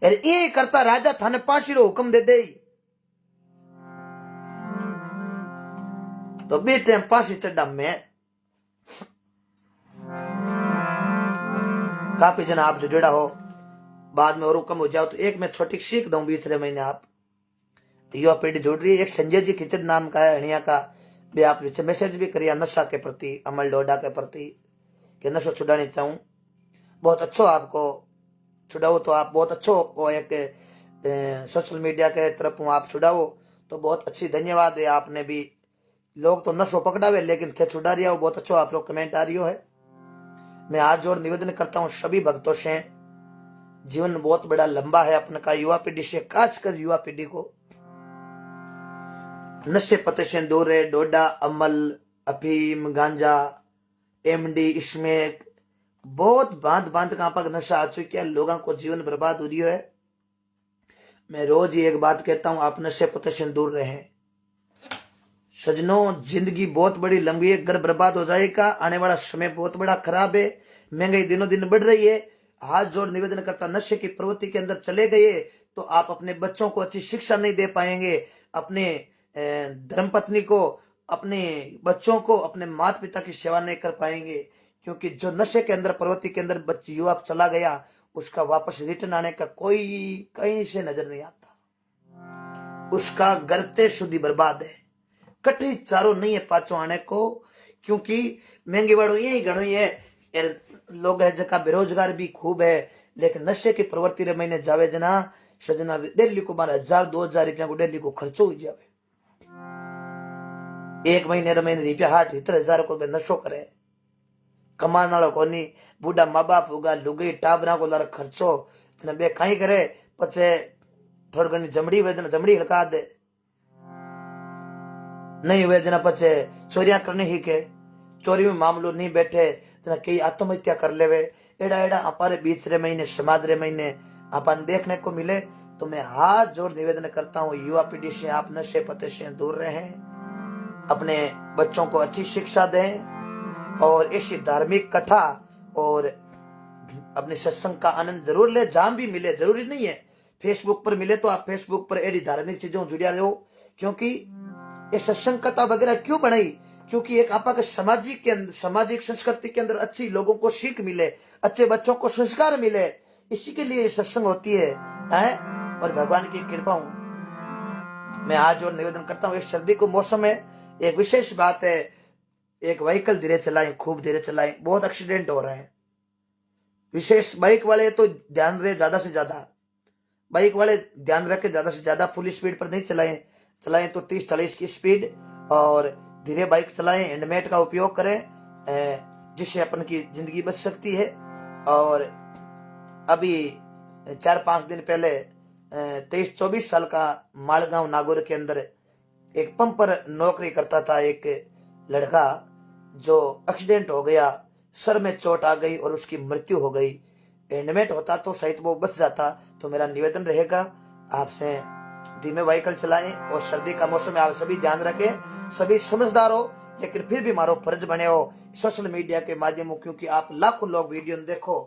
अरे ये करता राजा थाने फांसी रो हुक्म दे दे। तो बेटे फांसी चढ़ा मैं। काफी जना आप जो जुड़ा हो, बाद में और हुक्म हो जाओ तो एक मैं छोटी सीख दूं। बीसरे महीने आप युवा पीढ़ी जुड़ रही है। एक संजय जी खिचड़ नाम का है हणिया का, भी आप मैसेज भी करिए नशा के प्रति, अमल डोडा के प्रति कि नशा छुड़ानी चाहूं। बहुत अच्छो आपको छुड़ाओ तो आप बहुत अच्छो वो एक सोशल मीडिया के तरफ आप छुड़ाओ तो बहुत अच्छी धन्यवाद है। आपने भी लोग तो नशो पकड़ावे लेकिन थे छुड़ा रिया हो। बहुत अच्छो आप लोग कमेंट आ रही है। मैं आज जोर निवेदन करता हूं सभी भक्तों से, जीवन बहुत बड़ा लंबा है अपन का। युवा पीढ़ी से खासकर युवा पीढ़ी को नशे पते से दूर है। डोडा, अमल, अफीम, गांजा, एमडी, स्मैक, बहुत बांध का आपका नशा आ चुका है। लोगों को जीवन बर्बाद हो रही है। मैं रोज ही एक बात कहता हूं, आप नशे पते से दूर रहे। सजनों जिंदगी बहुत बड़ी लंबी है, घर बर्बाद हो जाएगा। आने वाला समय बहुत बड़ा खराब है। महंगाई दिनों दिन बढ़ रही है। हाथ जोड़ निवेदन करता, नशे की प्रवृत्ति के अंदर चले गए तो आप अपने बच्चों को अच्छी शिक्षा नहीं दे पाएंगे। अपने धर्मपत्नी को, अपने बच्चों को, अपने माता पिता की सेवा नहीं कर पाएंगे। क्योंकि जो नशे के अंदर प्रवृत्ति के अंदर बच्चे युवा चला गया उसका वापस रिटर्न आने का कोई कहीं से नजर नहीं आता। उसका गरते शुद्धि बर्बाद है। कटी चारो नहीं है पाचो आने को। क्योंकि महंगी वालों यही गणो है। लोग है जगह बेरोजगार भी खूब है लेकिन नशे की प्रवृत्ति रे महीने जावे जना सजना डेली को 1000-2000 रुपया को डेली को खर्चो हो जावे। एक महीने रुपया 60-70 को नशो करे। कमान वालों को नहीं, बूढ़ा माँ बाप होगा, लुगई टाबरा को लार खर्चो बे कहीं करे। पचे थोड़ी घनी जमड़ी हुए जमड़ी हड़का दे, नहीं हुए जना पचे चोरियां करने ही के चोरी में मामलो नहीं बैठे जना कई आत्महत्या कर लेवे। एड़ा एड़ा हमारे बीच रे महीने समाज रे महीने अपन देखने को मिले। तो मैं हाथ जोड़ निवेदन करता हूँ युवा पीढ़ी से आप नशे पते से दूर रहें, अपने बच्चों को अच्छी शिक्षा दें और ऐसी धार्मिक कथा और अपने सत्संग का आनंद जरूर ले। जहां भी मिले, जरूरी नहीं है फेसबुक पर मिले तो आप फेसबुक पर ऐसी धार्मिक चीजों जुड़िया रहो। क्योंकि ये सत्संग कथा वगैरह क्यों बनाई? क्योंकि एक आपा के सामाजिक संस्कृति के अंदर अच्छी लोगों को सीख मिले, अच्छे बच्चों को संस्कार मिले, इसी के लिए सत्संग होती है। और भगवान की कृपा मैं आज और निवेदन करता हूँ। एक सर्दी को मौसम है, एक विशेष बात है, एक व्हीकल धीरे चलाएं, खूब धीरे चलाएं, बहुत एक्सीडेंट हो रहे हैं। विशेष बाइक वाले तो ध्यान रहे, ज्यादा से ज्यादा बाइक वाले ध्यान रखें, ज्यादा से ज्यादा फुल स्पीड पर नहीं चलाएं तो 30-40 की स्पीड और धीरे बाइक चलाएं। हेलमेट का उपयोग करें। जिससे अपन की जिंदगी बच सकती है। और अभी 4-5 दिन पहले 23-24 साल का मालगांव नागौर के अंदर एक पंप पर नौकरी करता था एक लड़का, जो एक्सीडेंट हो गया, सर में चोट आ गई और उसकी मृत्यु हो गई। एंडमेट होता तो शायद वो बच जाता। तो मेरा निवेदन रहेगा आपसे, धीमे व्हीकल चलाएं और सर्दी का मौसम है, आप सभी ध्यान रखें, सभी समझदार हो, लेकिन फिर भी मारो फर्ज बने हो सोशल मीडिया के माध्यम, क्योंकि आप लाखों लोग वीडियो देखो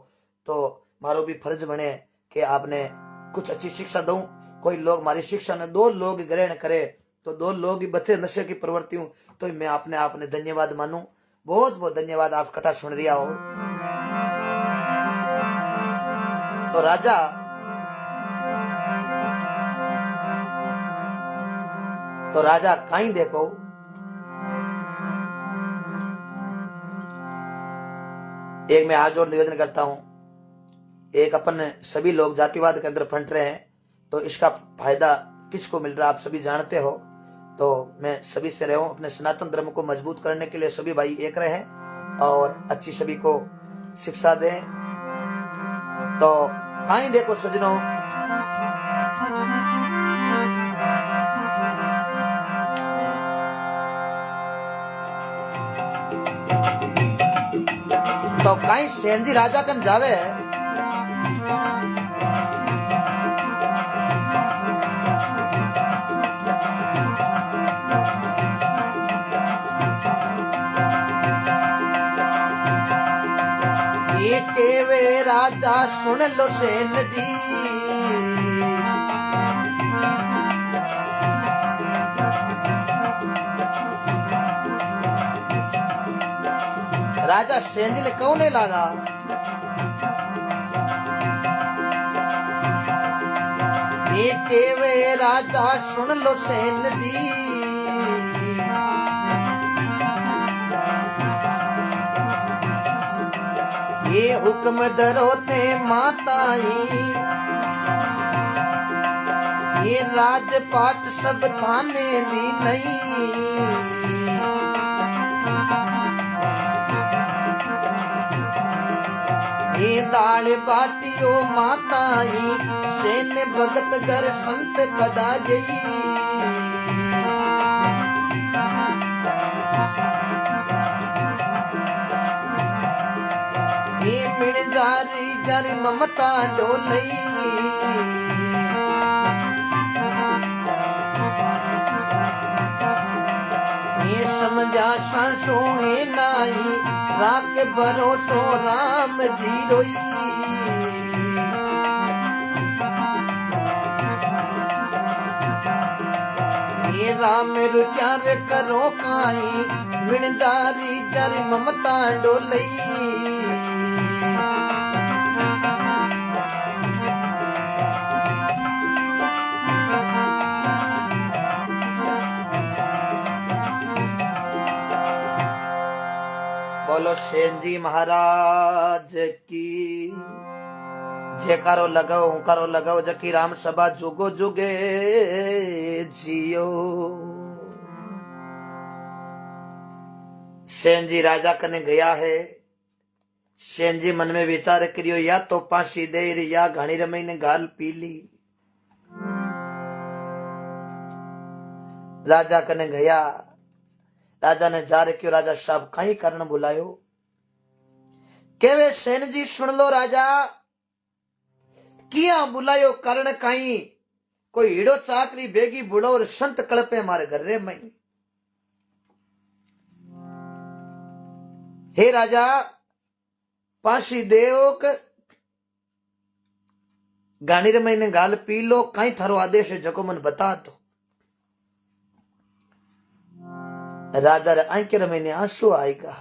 तो मारो भी फर्ज बने कि आपने कुछ अच्छी शिक्षा दो। कोई लोग हमारी शिक्षा ने 2 लोग ग्रहण करे तो 2 लोग ही बचे नशे की प्रवृत्ति हूं, तो मैं आपने धन्यवाद मानू। बहुत बहुत धन्यवाद, आप कथा सुन रिया हो। तो राजा कहीं देखो, एक मैं हाथ जोड़ निवेदन करता हूं, एक अपन सभी लोग जातिवाद के अंदर फंट रहे हैं, तो इसका फायदा किसको मिल रहा है आप सभी जानते हो। तो मैं सभी से रहूं, अपने सनातन धर्म को मजबूत करने के लिए सभी भाई एक रहें और अच्छी सभी को शिक्षा दें। तो कहीं देखो सजनों, तो कहीं सेन जी राजा कन जावे, ये केवे राजा सुन लो सेन जी, राजा सेन जी ने कौने लगा, ये केवे राजा सुन लो सेन जी, ये हुक्म दरो थे माताई, ये राजपाट सब थाने दी नहीं, ये दाल बाटियो माताई, सेन भगत घर संत पदा गई, ये मिल जारी जारी ममता डोलई, ये समझा सांसों है नाई, राख भरोसो राम जी रोई, ये राम रुचार करो काई, मिण जारी जारी ममता डोलई, बोलो सेन जी महाराज की जयकारो लगाओ, हुंकारो लगाओ, जकी राम सभा जुगो जुगे जियो। सेन जी राजा कने गया है, सेन जी मन में विचार करियो, या तो फांसी दे या घाणी रमई ने गाल पी ली। राजा कने गया, राजा ने जा रखियो, राजा साहब कहीं कारण बुलायो, केवे सेन जी सुन लो राजा, किया बुलायो कारण कहीं, कोई हिड़ो चाकरी बेगी बुड़ो और संत कलपे मारे घर रे मई। हे राजा फांसी देओ गानी रे मई ने गाल पी लो, कहीं थारो आदेश है जको मन बता दो। राजा रे आंखे रे महीने आंसू आएगा,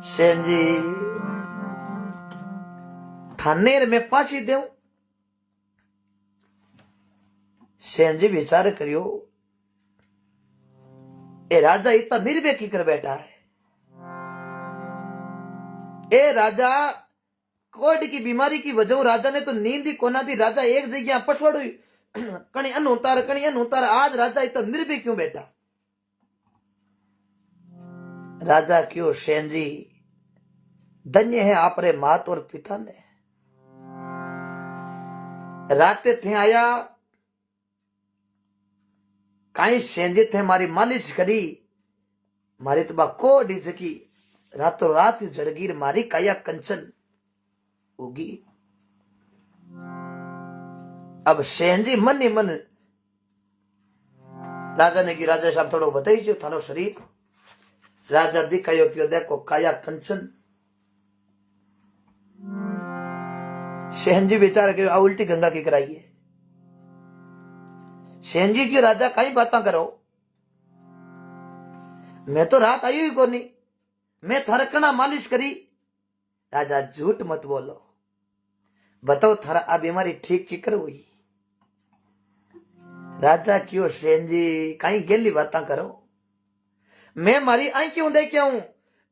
सेन जी थाने में फांसी देऊ। सेन जी विचार करियो, ए राजा इतना निर्भय की कर बैठा है, ए राजा कोड की बीमारी की वजह राजा ने तो नींद ही कोना दी, राजा एक जगह पसवड़ कणी अन उतार, आज राजा इतना निर्भय क्यों बैठा। राजा क्यों सेन जी धन्य है आप रे मात और पिता ने। राते थे आया काई सेन जी थे मारी मालिश करी मारी तबा कोडी जकी रातों रात जड़गीर मारी काया कंचन होगी। अब सेन जी मन ही मन राजा ने की राजा साहब थोड़ो बताई जो थारो शरीर। राजा दिखायो क्यों देखो काया कंचन। सेन जी बेचारा के उल्टी गंगा की कराई है। सेन जी की राजा कई बातें करो मैं तो रात आई हुई कोनी मैं थारा कणा मालिश करी। राजा झूठ मत बोलो बताओ थारा आ बीमारी ठीक की कर हुई। राजा क्यों सेन जी कई गेली बातें करो मैं मारी आई क्यों देख हूं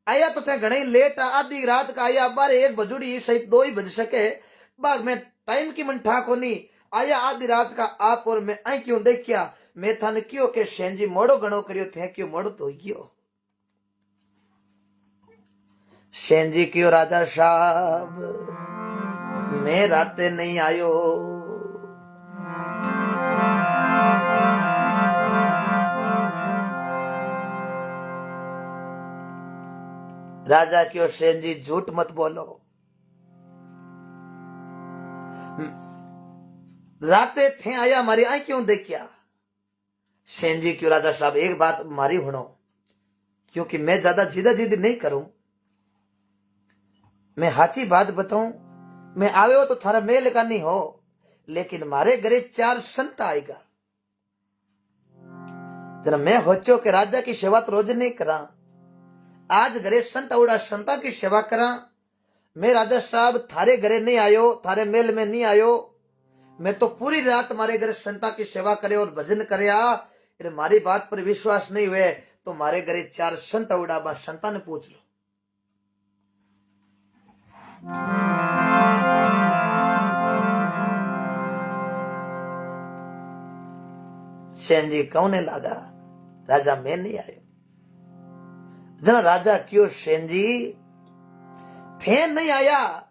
आया तो थे घणे लेट आधी रात का आया 12-1 बजुड़ी सहित 2 ही बज सके बाग में टाइम की मन ठा कोनी आया आधी रात का आप और मैं आई क्यों देखिया मैं थाने क्यों के सेन जी मोड़ो गणो करियो थे क्यों मोड़ो तो गयो। सेन जी क्यों राजा साहब मैं राते नहीं आयो। राजा क्यों सेन जी झूठ मत बोलो राते थे आया मारी आई क्यों देखिया। सेन जी क्यों राजा साहब एक बात मारी हुनो क्योंकि मैं ज्यादा जिदा जिद नहीं करूं मैं हाची बात बताऊं मैं आवे हो तो थारा मेल का नहीं हो लेकिन मारे घरे 4 संत आएगा। जरा मैं होचो के राजा की सेवा तो रोज नहीं करा आज घरे संत उड़ा संता की सेवा करा। मैं राजा साहब थारे घरे नहीं आयो थारे मेल में नहीं आयो मैं तो पूरी रात मारे घरे संता की सेवा करे और भजन करे आ मारी बात पर विश्वास नहीं हुए तो मारे घरे 4 संत उड़ा बा संता ने पूछ लो। सेन जी कौने लगा राजा मैं नहीं आयो। जना राजा क्यों सेन जी थे नहीं आया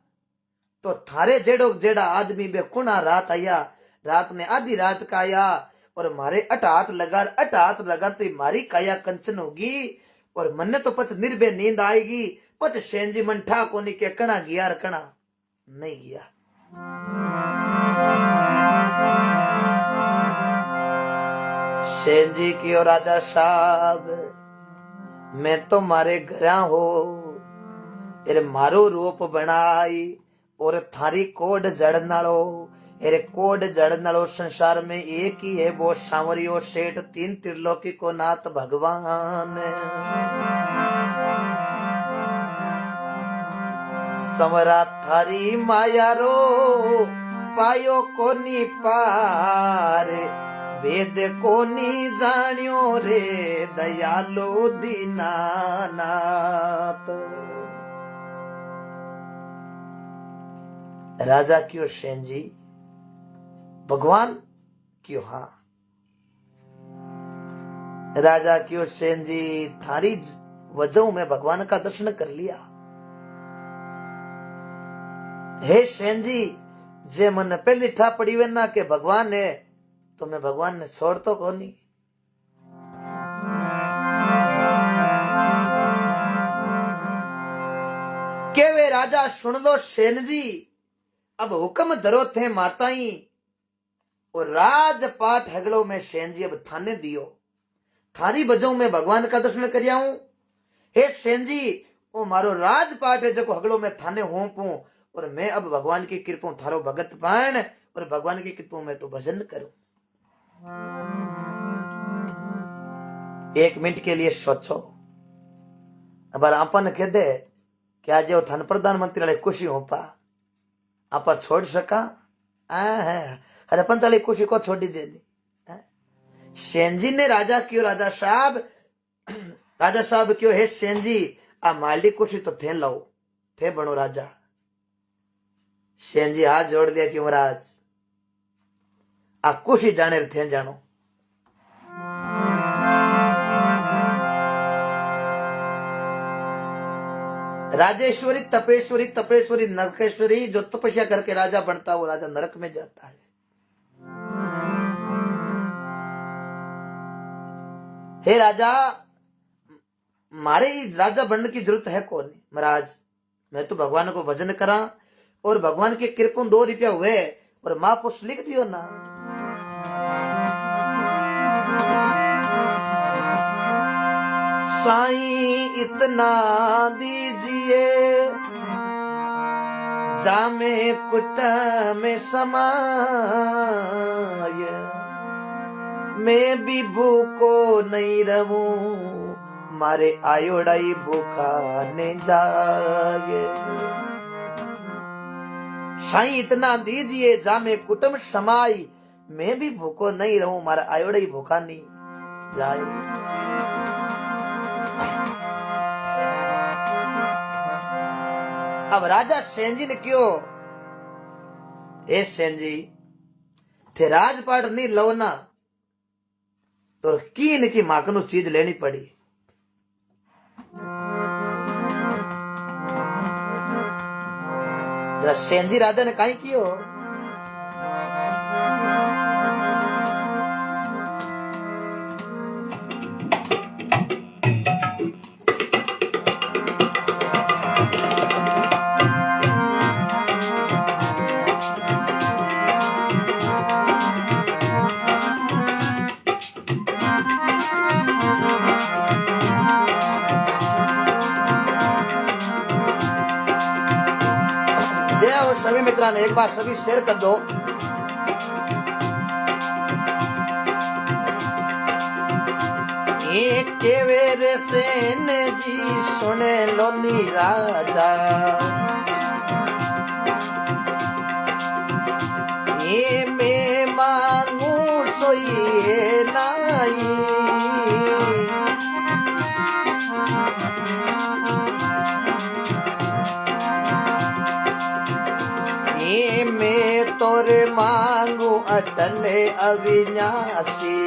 तो थारे जेड़ो जेड़ा आदमी बे कुणा रात आया रात ने आधी रात का आया और मारे अटात लगा तो मारी काया कंचन होगी और मन्ने तो पच निर्भय नींद आएगी पच सेन जी मन ठा कोनी के कणा गया कणा नहीं गया। सेन जी की राजा साहब मैं तो मारे घरा हो एरे मारो रूप बनाई और थारी कोड जड़नालो एरे कोड जड़नालो संसार में एक ही है वो सांवरियो सेठ 3 त्रिलोकी को नाथ भगवान। समरा थारी माया रो पायो कोनी पार वेद कोनी जानियो रे दयालो दीनानाथ। राजा क्यों सेन जी भगवान क्यों हाँ राजा क्यों सेन जी थारी वजह में भगवान का दर्शन कर लिया। हे सेन जी जे मन पहली ठा पड़ी वे ना के भगवान है तो मैं भगवान ने छोड़ तो कोनी। के वे राजा सुन लो सेन जी अब हुक्म धरो थे माताई और राजपाट हगड़ो में सेन जी अब थाने दियो थारी बजो में भगवान का दर्शन कर आऊं। हे सेन जी ओ मारो राजपाट है जो हगड़ो में थाने हूं पू और मैं अब भगवान की कृपा थारो भगत पान और भगवान की कृपा में तो भजन करूं। 1 मिनट के लिए सोचो अब आपन कह दे क्या जो धन प्रधानमंत्री वाले खुशी हो पा आप छोड़ सका हरे पंचाली खुशी को छोड़ दीजिए। सेन जी ने राजा क्यों राजा साहब क्यों है सेन जी आ मालडी खुशी तो थे लो थे बनो राजा। सेन जी हाथ जोड़ दिया क्यों महाराज आ खुशी जाने थे जानो। राजेश्वरी, तपेश्वरी, तपेश्वरी, नरकेश्वरी। जो तपस्या करके राजा बनता है वो राजा नरक में जाता है। हे राजा, मारे राजा बनने की जरूरत है कौन? महाराज, मैं तो भगवान को भजन करा और भगवान के कृपा 2 रुपया हुए और महापुरुष लिख दियो ना। साईं इतना दीजिए जामे कुट में समाय, मैं भी भूखो नहीं रहूं, मारे आयोड़ाई भूखा ने जागे। साईं इतना दीजिए जामे कुटुंब समाई, मैं भी भूखो नहीं रहूं, मारा आयोड़ाई भूखा नहीं जाए। अब राजा सेनजी ने क्यों, ए सेनजी थे राजपाट नहीं लवना तो कीन की माकनू चीज लेनी पड़ी। जरा सेनजी राजा ने काई कियो, सभी मित्रों ने एक बार सभी शेयर कर दो। एक केवेर सेन जी सुने लोनी राजा, ये मैं मांगू सोइए नाई, मैं तोरे मांगू अटले अविनाशी,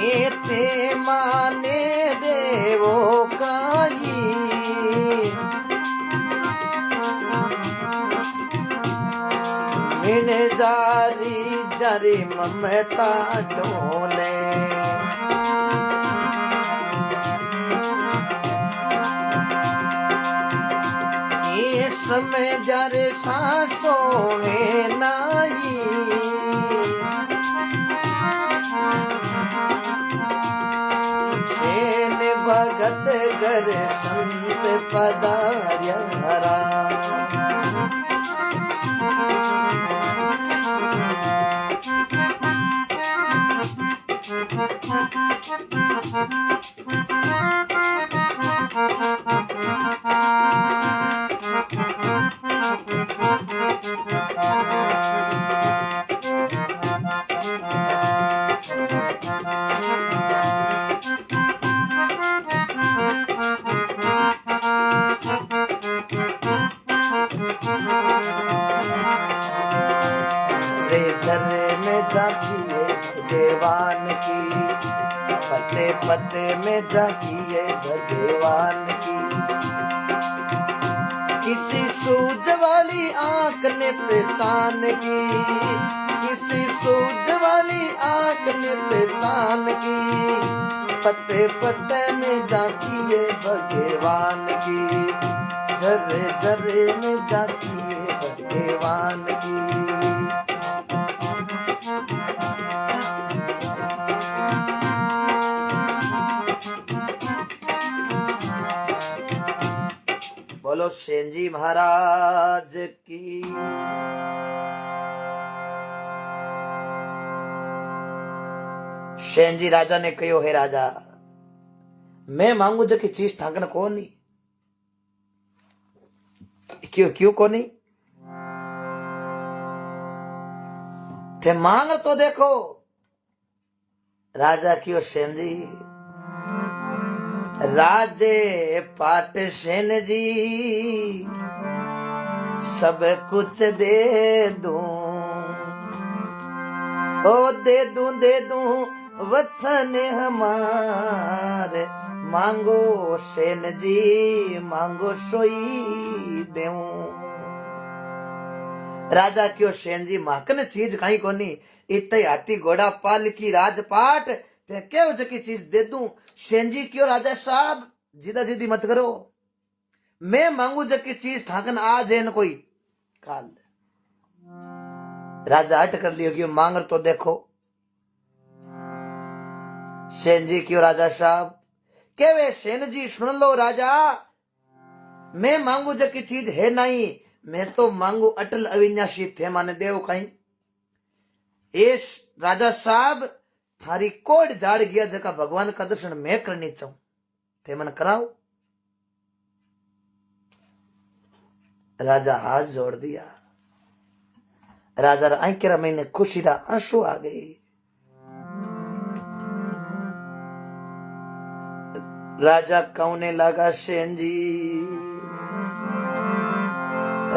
ये ते माने देवो काई, मिन जारी जारी ममता डोले, ये समय जारे सांसों में नाई, सेन भगत घर संत पधार्या हरा, भगवान की पते पते में जागिए भगवान की, किसी सूझ वाली आंख ने पहचान की, किसी सूझ वाली आंख ने पहचान की, पते पते में जागिए भगवान की, जरे जरे में जागिए भगवान की। बोलो सेनजी महाराज की। सेनजी राजा ने कहो, हे राजा, मैं मांगू जो की चीज ठाकन को नहीं, क्यों क्यों को नहीं थे मांग तो देखो। राजा क्यों सेनजी, राजे पाट सेन जी सब कुछ दे दूं, ओ दे दूं वचन हमारे, मांगो सेन जी मांगो सोई देऊं। राजा क्यों सेन जी माकन चीज कहीं कोनी, इतने हाथी घोड़ा पालकी राजपाट ते क्यों जकी चीज दे दूं। सेन जी क्यों राजा साहब जिदा जिदी मत करो, मैं मांगू जकी चीज ठाकन आज है न कोई काल। राजा हट कर लियो क्यों मांग तो देखो। सेन जी क्यों राजा साहब के वे सेन जी सुन लो राजा, मैं मांगू जकी चीज है नहीं, मैं तो मांगू अटल अविनाशी थे माने देव कहीं। इस राजा साहब थारी कोड जाड़ गया जका भगवान का दर्शन मैं करनी चाहूं थे मन कराओ। राजा हाथ जोड़ दिया। राजा आंखेरा महीने खुशी रा आंसू आ गई। राजा कौने लगा सेन जी,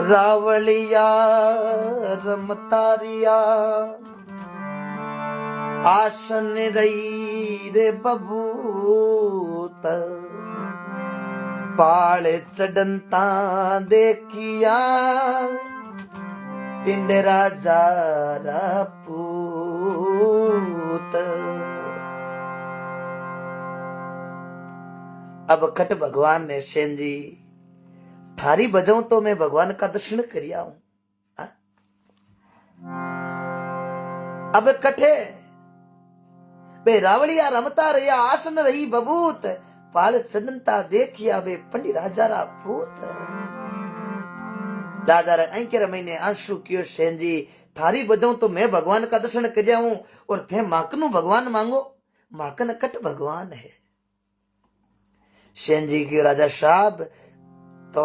रावलिया रमतारिया आसन रही रे बबूत, पाल चढ़नता देखिया पिंड राजा पूत। अब खट भगवान ने सेन जी थारी बजाऊं तो मैं भगवान का दर्शन करिया हूं। अब कठे बे रावलिया रमता रहिया आसन रही बबूत, पाल चढ़नता देखिया बे पंडी राजा रा पूत। राजा रे अंकेर महीने आंसू कियो सेन जी थारी बजाऊं तो मैं भगवान का दर्शन करिया हूं, और थे माकनू भगवान मांगो, माकन कट भगवान है। सेन जी कियो राजा साहब तो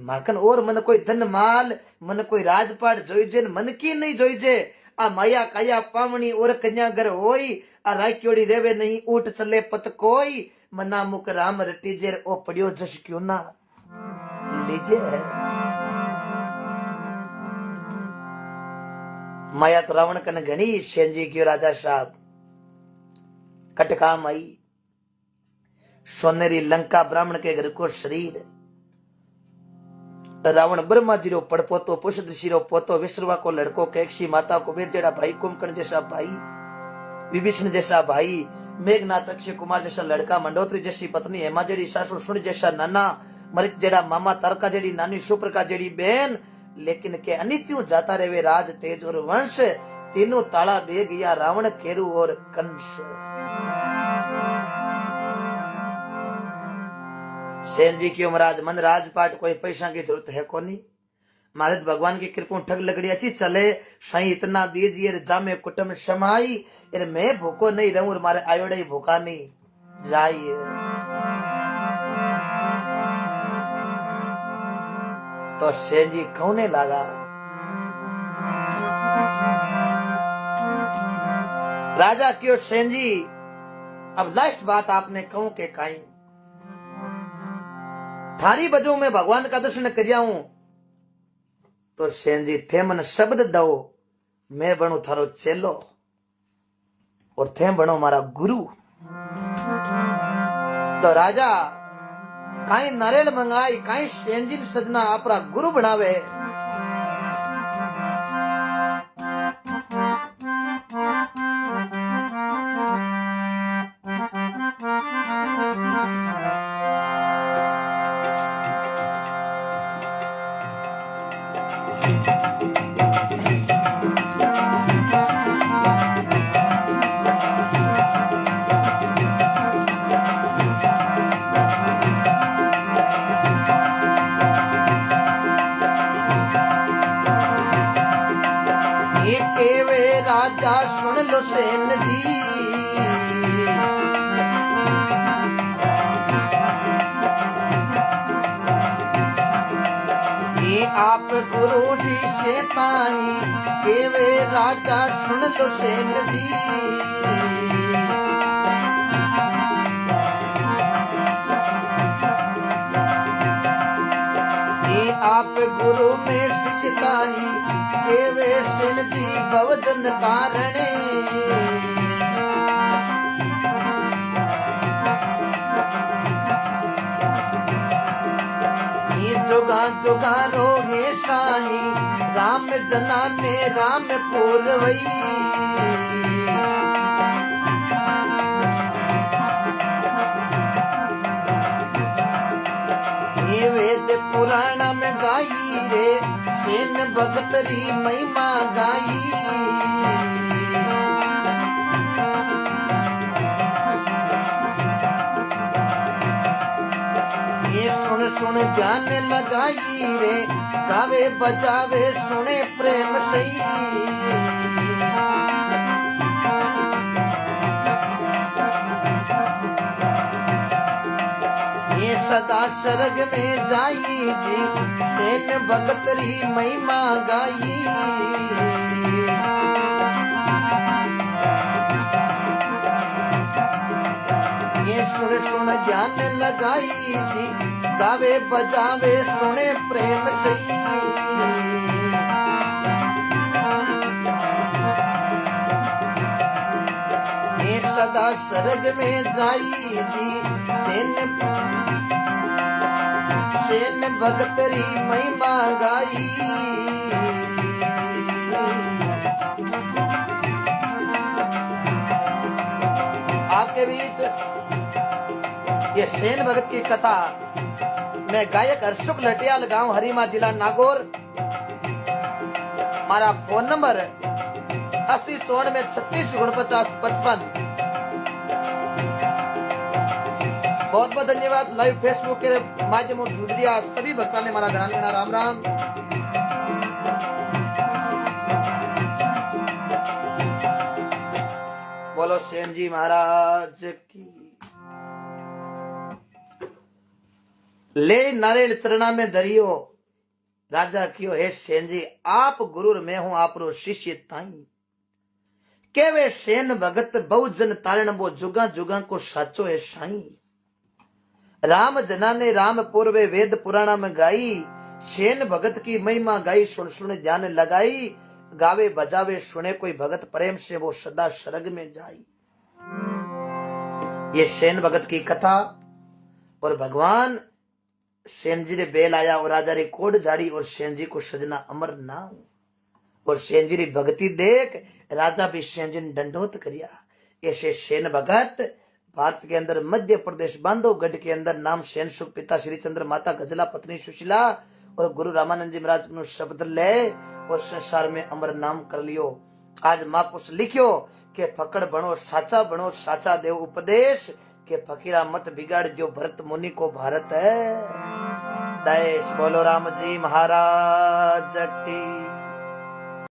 माकन और मन कोई धन माल मन कोई राजपाट जोईजे मन की नहीं जोईजे। आ माया काया पावनी और कन्या घर होई, आ राक्योड़ी रेवे नहीं ऊट चले पत कोई, मना मुक राम रटी जेर ओ पड़ियो जश क्यों ना लीजे। माया तो रावण कन घनी। सेन जी क्यों राजा साहब कटकाम आई, सोनेरी लंका ब्राह्मण के घर को शरीर, रावण ब्रह्मा जी रो पड़पोतो, पुष्प ऋषि रो पोतो, विश्रवा को लड़को, कैकसी माता को बेटेड़ा भाई, कुंभकर्ण जैसा भाई, विभीषण जैसा भाई, मेघनाथ अक्षय कुमार जैसा लड़का, मंडोत्री जैसी पत्नी, हेमा जेड़ी सासू, सुन जैसा नाना, मरिच जेड़ा मामा, तारका जेड़ी नानी, सुप्रका जेड़ी बहन, लेकिन के अनित्यों जाता रहे राज तेज और वंश, तीनों ताला दे गया रावण केरू और कंस। सेन जी क्यों महाराज मन राजपाट कोई पैसा की जरूरत है कोनी, मारे भगवान की कृपा ठग लगड़ी अच्छी चले, सही इतना दीजिए जामे कुटुंब समाई, एर मैं भूखो नहीं रहूं और मारे आयोड़े भूखा नहीं जाइए। तो सेन जी कहने लगा राजा क्यों सेन जी अब लास्ट बात आपने कहूं के काई, थारी बजो में भगवान का दर्शन करिया हूं, तो सेन जी थे मन शब्द दो, मैं बनू थारो चेलो और थे बनो मारा गुरु। तो राजा काई नारियल मंगाई, काई सेन जी सजना आपरा गुरु बनावे। राजा सुन लो सेन जी, ये आप गुरु जी से ताई के वे राजा सुन लो सेन जी, ये आप गुरु में जी भवजन तारणे। ये जुगा जुगा रोगे साई राम जनाने राम पूरवई। ये वेद पुराण में गाई रे सेन भगतरी महिमा गाई। ये सुन सुन ध्यान लगाई रे गावे बजावे सुने प्रेम सही। ये सदा स्वर्ग में जाई जी सेन भगतरी महिमा गाई। ये सुन सुन ध्यान लगाई जी गावे बजावे सुने प्रेम सही। ये सदा स्वर्ग में जाई जी सेन भगतरी महिमा गाई। आपके बीच ये सेन भगत की कथा मैं गायक हर्षुक लटियाल, गांव हरीमा, जिला नागौर। हमारा फोन नंबर 8094 बहुत बहुत धन्यवाद। लाइव फेसबुक के माध्यम से जुड़ दिया सभी भक्तों ने हमारा घराना लेना। राम राम। बोलो सेन जी महाराज की। ले नारियल चरणा में धरियो राजा कियो हे सेन जी आप गुरु मैं हूं आप रो शिष्य ताई। केवे सेन भगत बहुजन तारण वो जुगा जुगा को साचो है साई। राम जना ने राम पूर्वे वेद पुराणा में गाई। सेन भगत की महिमा गाई सुन सुन ध्यान लगाई। गावे बजावे सुने कोई भगत प्रेम से वो सदा स्वर्ग में जाई। ये सेन भगत की कथा। और भगवान सेन जी ने बेल आया और राजा रे कोड झाड़ी और सेन जी को सजना अमर नाम। और सेन जी री भक्ति देख राजा भी सेन जी ने दंडोत करिया। ऐसे सेन भगत भारत के अंदर मध्य प्रदेश बांधवगढ़ के अंदर नाम सेन सुख, पिता श्री चंद्र, माता गजला, पत्नी सुशीला और गुरु रामानंद जी महाराज नु शब्द ले और संसार में अमर नाम कर लियो। आज महापुरुष लिखियो के फकड़ बनो साचा बनो साचा देव उपदेश के फकीरा मत बिगाड़ जो भरत मुनि को भारत है। देश बोलो राम जी महाराज की।